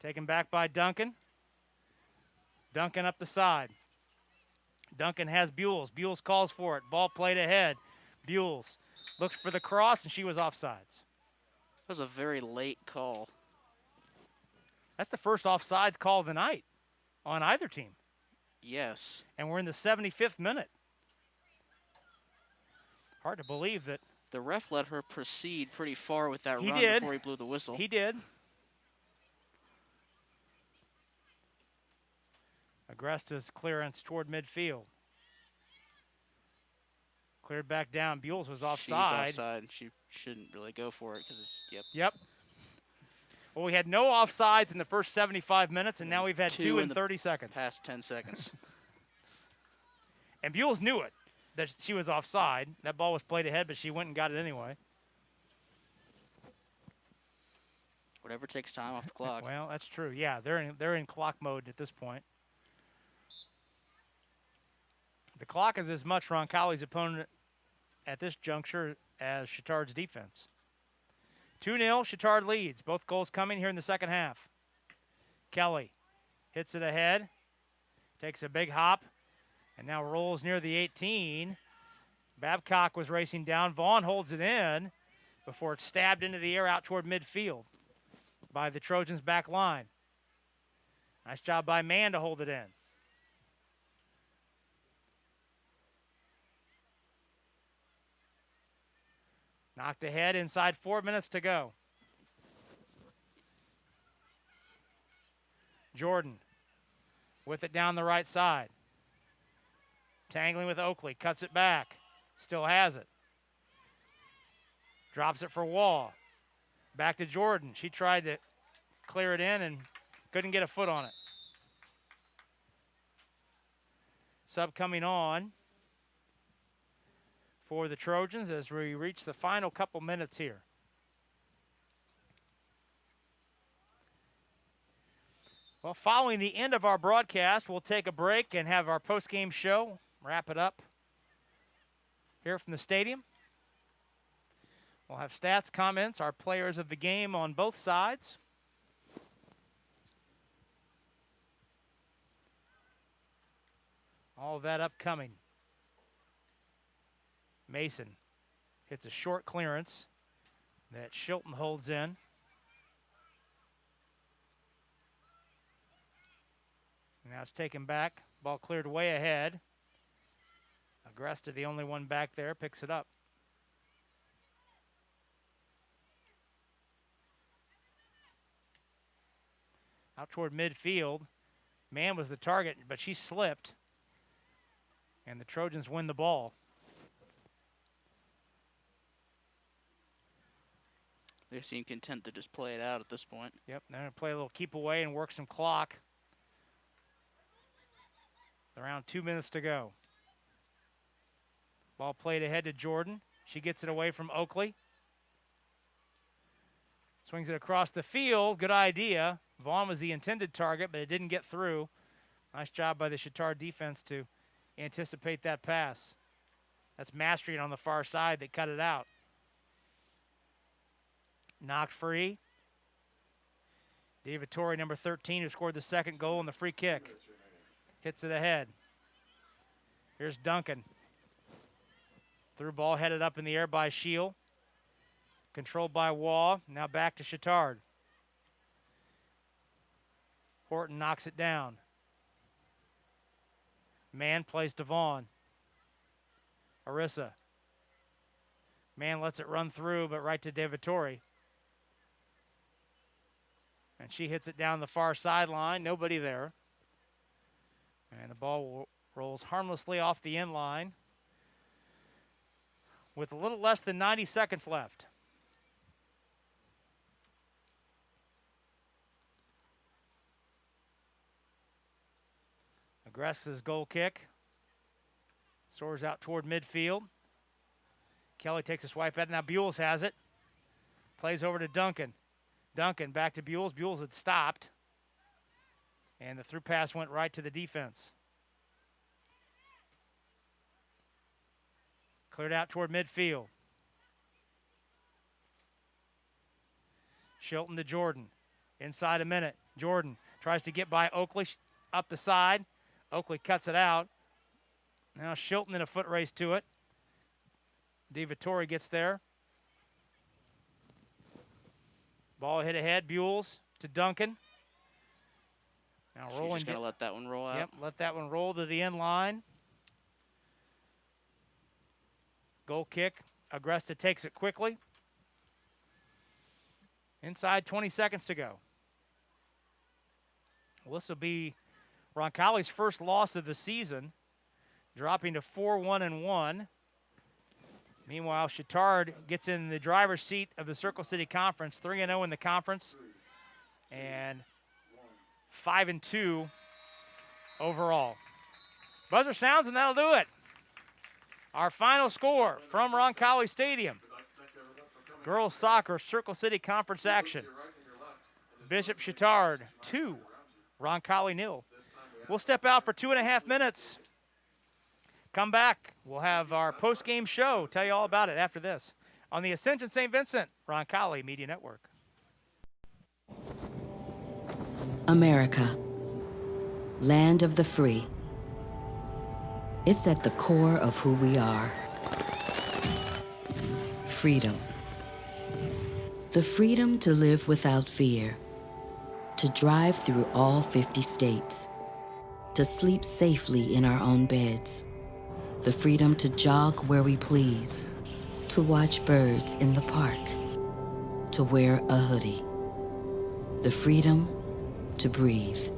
Taken back by Duncan. Duncan up the side. Duncan has Buells. Buells calls for it. Ball played ahead. Buells looks for the cross, and she was offsides. That was a very late call. That's the first offsides call of the night on either team. Yes. And we're in the 75th minute. Hard to believe that. The ref let her proceed pretty far with that He run did. before he blew the whistle. He did. Agresta's clearance toward midfield. Cleared back down. Buells was offside. She's offside. She shouldn't really go for it because it's, Yep. Well, we had no offsides in the first 75 minutes, and now we've had 2 in 30 seconds. Past 10 seconds. And Buells knew it, that she was offside. That ball was played ahead, but she went and got it anyway. Whatever takes time off the clock. Well, that's true. Yeah, they're in clock mode at this point. The clock is as much Roncalli's opponent at this juncture as Chatard's defense. 2-0, Chatard leads. Both goals coming here in the second half. Kelly hits it ahead, takes a big hop, and now rolls near the 18. Babcock was racing down. Vaughn holds it in before it's stabbed into the air out toward midfield by the Trojans' back line. Nice job by Mann to hold it in. Knocked ahead inside 4 minutes to go. Jordan with it down the right side. Tangling with Oakley, cuts it back. Still has it. Drops it for Wall. Back to Jordan. She tried to clear it in and couldn't get a foot on it. Sub coming on for the Trojans as we reach the final couple minutes here. Well, following the end of our broadcast, we'll take a break and have our post-game show, wrap it up here from the stadium. We'll have stats, comments, our players of the game on both sides. All of that upcoming. Mason hits a short clearance that Shilton holds in. Now it's taken back. Ball cleared way ahead. Agresta, the only one back there, picks it up. Out toward midfield. Mann was the target, but she slipped. And the Trojans win the ball. They seem content to just play it out at this point. Yep, they're going to play a little keep away and work some clock. Around 2 minutes to go. Ball played ahead to Jordan. She gets it away from Oakley. Swings it across the field. Good idea. Vaughn was the intended target, but it didn't get through. Nice job by the Chatard defense to anticipate that pass. That's Mastrian on the far side that cut it out. Knocked free. David Torrey, number 13, who scored the second goal on the free kick. Hits it ahead. Here's Duncan. Through ball headed up in the air by Shield. Controlled by Waugh. Now back to Chatard. Horton knocks it down. Mann plays to Vaughn. Arissa. Mann lets it run through, but right to David Torrey. And she hits it down the far sideline. Nobody there. And the ball rolls harmlessly off the end line with a little less than 90 seconds left. Agresta's goal kick. Soars out toward midfield. Kelly takes a swipe at it. Now Buell has it. Plays over to Duncan. Duncan back to Buell. Buell had stopped. And the through pass went right to the defense. Cleared out toward midfield. Shilton to Jordan. Inside a minute. Jordan tries to get by Oakley up the side. Oakley cuts it out. Now Shilton in a foot race to it. DiVittori gets there. Ball hit ahead. Buells to Duncan. Now She's rolling. Just going to let that one roll out. Yep, let that one roll to the end line. Goal kick. Agresta takes it quickly. Inside 20 seconds to go. Well, this will be Roncalli's first loss of the season, dropping to 4-1-1. Meanwhile, Chatard gets in the driver's seat of the Circle City Conference, 3-0 in the conference, and 5-2 overall. Buzzer sounds, and that'll do it. Our final score from Roncalli Stadium. Girls soccer Circle City Conference action. Bishop Chatard 2, Roncalli 0. We'll step out for 2.5 minutes. Come back. We'll have our post-game show. Tell you all about it after this on the Ascension St. Vincent Roncalli Media Network. America, land of the free. It's at the core of who we are. Freedom. The freedom to live without fear, to drive through all 50 states, to sleep safely in our own beds, the freedom to jog where we please, to watch birds in the park, to wear a hoodie, the freedom to breathe.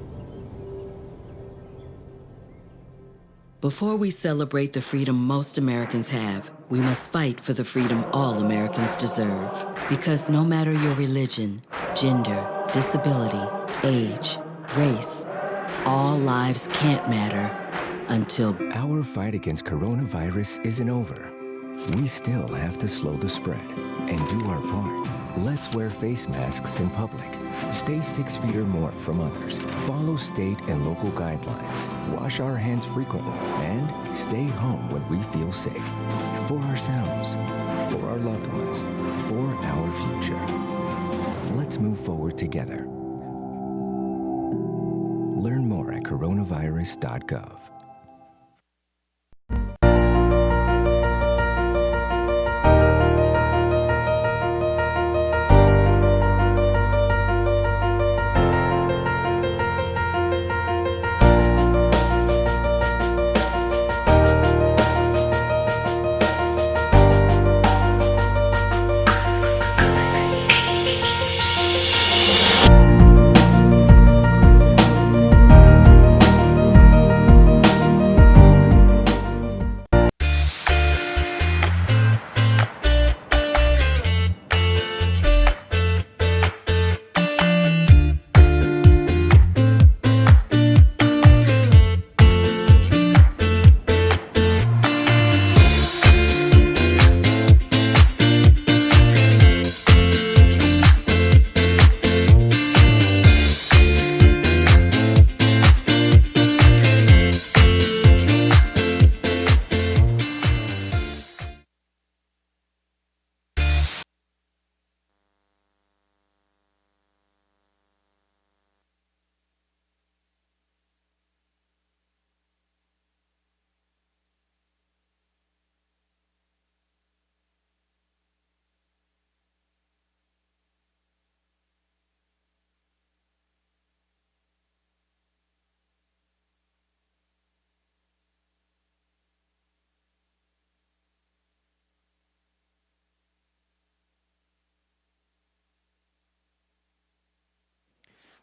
Before we celebrate the freedom most Americans have, we must fight for the freedom all Americans deserve. Because no matter your religion, gender, disability, age, race, all lives can't matter until our fight against coronavirus isn't over. We still have to slow the spread and do our part. Let's wear face masks in public. Stay 6 feet or more from others. Follow state and local guidelines. Wash our hands frequently and stay home when we feel safe. For ourselves, for our loved ones, for our future. Let's move forward together. Learn more at coronavirus.gov.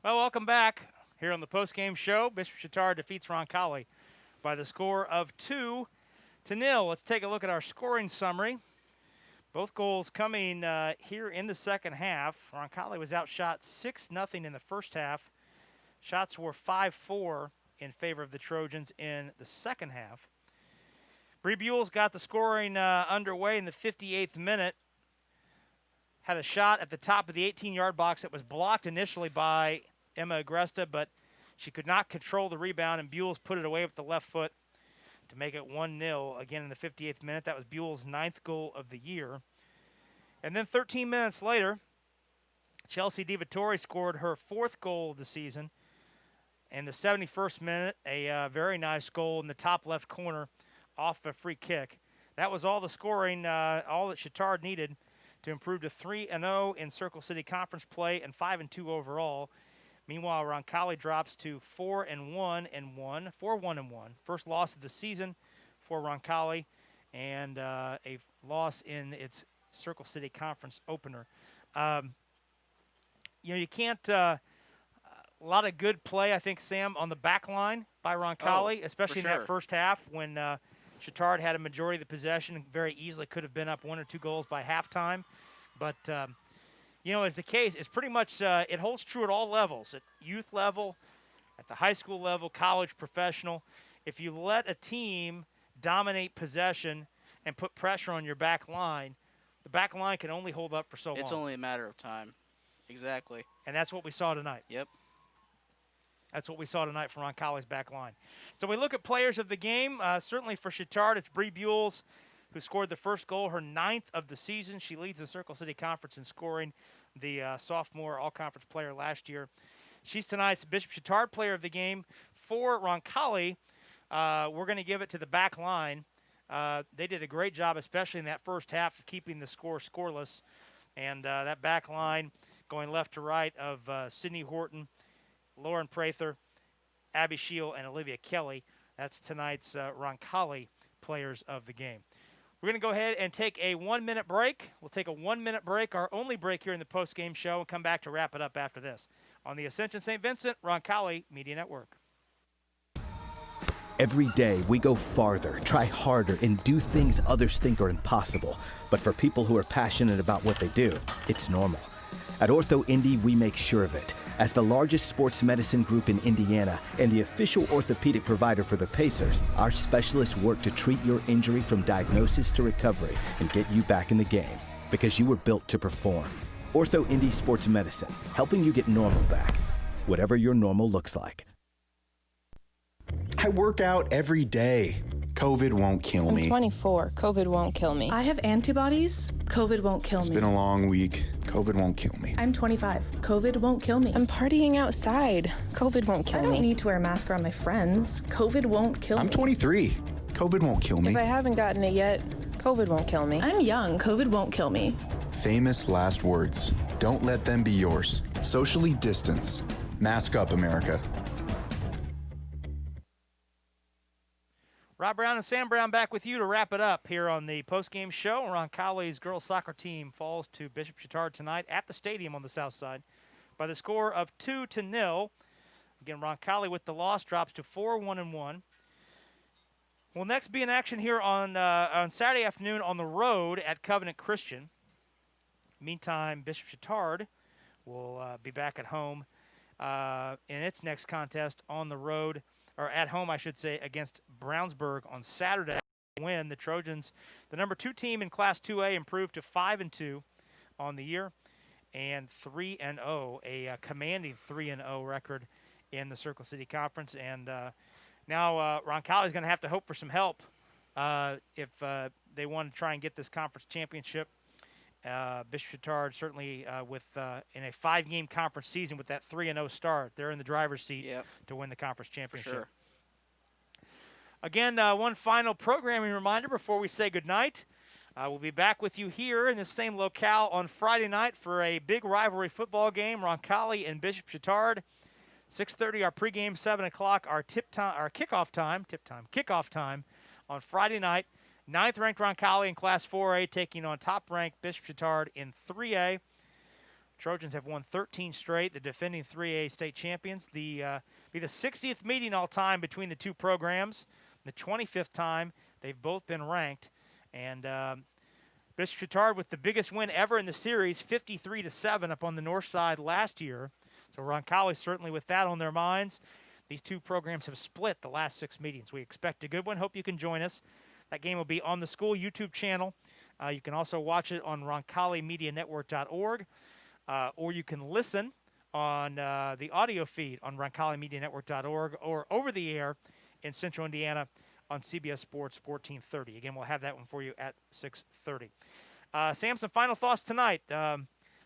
Well, welcome back here on the post-game show. Bishop Chatard defeats Roncalli by the score of 2-0. Let's take a look at our scoring summary. Both goals coming here in the second half. Roncalli was outshot 6-0 in the first half. Shots were 5-4 in favor of the Trojans in the second half. Bree Buell's got the scoring underway in the 58th minute. Had a shot at the top of the 18-yard box that was blocked initially by Emma Agresta, but she could not control the rebound, and Buell's put it away with the left foot to make it 1-0 again in the 58th minute. That was Buell's 9th goal of the year. And then 13 minutes later, Chelsea DiVittori scored her 4th goal of the season. In the 71st minute, a very nice goal in the top left corner off a free kick. That was all the scoring, all that Chatard needed to improve to 3-0 in Circle City Conference play and 5-2 overall. Meanwhile, Roncalli drops to 4-1 and 1. First loss of the season for Roncalli, and a loss in its Circle City Conference opener. You can't. A lot of good play, I think, Sam, on the back line by Roncalli, especially in that first half when Chatard had a majority of the possession and very easily could have been up 1 or 2 goals by halftime. But as the case, it's pretty much it holds true at all levels, at youth level, at the high school level, college, professional. If you let a team dominate possession and put pressure on your back line, the back line can only hold up for so long. It's only a matter of time. Exactly. And that's what we saw tonight. Yep. That's what we saw tonight from Roncalli's back line. So we look at players of the game. Certainly for Chatard, it's Bree Buells, who scored the first goal, her 9th of the season. She leads the Circle City Conference in scoring, the sophomore all-conference player last year. She's tonight's Bishop Chatard player of the game. For Roncalli, we're going to give it to the back line. They did a great job, especially in that first half, of keeping the score scoreless. And that back line going left to right of Sydney Horton, Lauren Prather, Abby Scheel, and Olivia Kelly. That's tonight's Roncalli players of the game. We're going to go ahead and take a 1-minute break. We'll take a 1-minute break, our only break here in the post-game show, and come back to wrap it up after this on the Ascension St. Vincent Roncalli Media Network. Every day we go farther, try harder, and do things others think are impossible. But for people who are passionate about what they do, it's normal. At Ortho Indy, we make sure of it. As the largest sports medicine group in Indiana and the official orthopedic provider for the Pacers, our specialists work to treat your injury from diagnosis to recovery and get you back in the game, because you were built to perform. Ortho Indy Sports Medicine, helping you get normal back, whatever your normal looks like. I work out every day. COVID won't kill I'm me. 24. COVID won't kill me. I have antibodies. COVID won't kill It's me. been a long week. COVID won't kill me. I'm 25. COVID won't kill me. I'm partying outside. COVID won't kill I me. don't need to wear a mask around my friends. COVID won't kill me. I'm 23. COVID won't kill me. If I haven't gotten it yet, COVID won't kill me. I'm young. COVID won't kill me. Famous last words. Don't let them be yours. Socially distance. Mask up, America. Rob Brown and Sam Brown back with you to wrap it up here on the postgame show. Roncalli's girls soccer team falls to Bishop Chatard tonight at the stadium on the south side by the score of 2-0. Again, Roncalli with the loss drops to 4-1-1. We'll next be in action here on Saturday afternoon on the road at Covenant Christian. Meantime, Bishop Chatard will be back at home in its next contest on the road, or at home, I should say, against Brownsburg on Saturday. Win the Trojans, the number 2 team in Class 2A, improved to 5-2 on the year and 3-0, a commanding 3-0 record in the Circle City Conference. And now Roncalli is going to have to hope for some help if they want to try and get this conference championship. Bishop Chatard certainly in a 5-game conference season with that 3-0 start, they're in the driver's seat to win the conference championship. For sure. Again, one final programming reminder before we say goodnight. We'll be back with you here in the same locale on Friday night for a big rivalry football game, Roncalli and Bishop Chatard. 6:30 our pregame, 7 o'clock our kickoff time on Friday night. 9th-ranked Roncalli in Class 4A taking on top-ranked Bishop Chatard in 3A. Trojans have won 13 straight, the defending 3A state champions. Be the 60th meeting all-time between the two programs, the 25th time they've both been ranked. And Bishop Chatard with the biggest win ever in the series, 53-7 up on the north side last year. So Roncalli certainly with that on their minds. These two programs have split the last 6 meetings. We expect a good one. Hope you can join us. That game will be on the school YouTube channel. You can also watch it on RoncalliMediaNetwork.org, or you can listen on the audio feed on RoncalliMediaNetwork.org or over the air in Central Indiana on CBS Sports 1430. Again, we'll have that one for you at 6:30. Sam, some final thoughts tonight.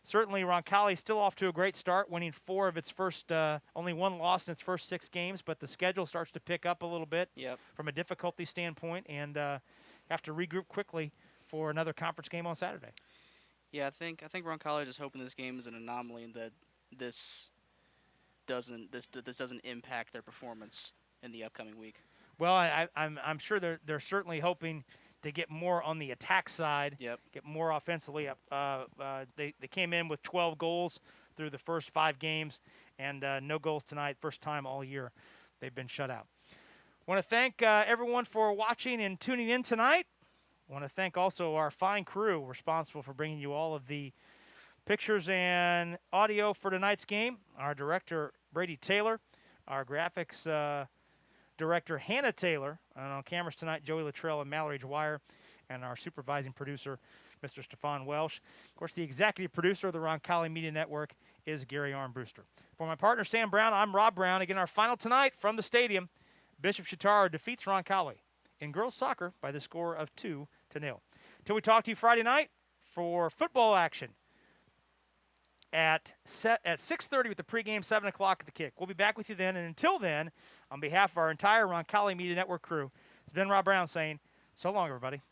Certainly, Roncalli still off to a great start, winning 4 of its first, only 1 loss in its first 6 games, but the schedule starts to pick up a little bit from a difficulty standpoint, and have to regroup quickly for another conference game on Saturday. Yeah, I think Roncalli is just hoping this game is an anomaly and that this doesn't impact their performance in the upcoming week. Well, I'm sure they're certainly hoping to get more on the attack side, get more offensively up. They came in with 12 goals through the first 5 games, and no goals tonight. First time all year they've been shut out. Want to thank everyone for watching and tuning in tonight. Want to thank also our fine crew responsible for bringing you all of the pictures and audio for tonight's game. Our director, Brady Taylor, our graphics director, Hannah Taylor, and on cameras tonight, Joey Luttrell and Mallory Dwyer, and our supervising producer, Mr. Stefan Welsh. Of course, the executive producer of the Roncalli Media Network is Gary Armbruster. For my partner, Sam Brown, I'm Rob Brown. Again, our final tonight from the stadium, Bishop Chatard defeats Roncalli in girls soccer by the score of 2-0. Till we talk to you Friday night for football action at 6:30 with the pregame, 7 o'clock at the kick. We'll be back with you then. And until then, on behalf of our entire Roncalli Media Network crew, it's been Rob Brown saying, so long, everybody.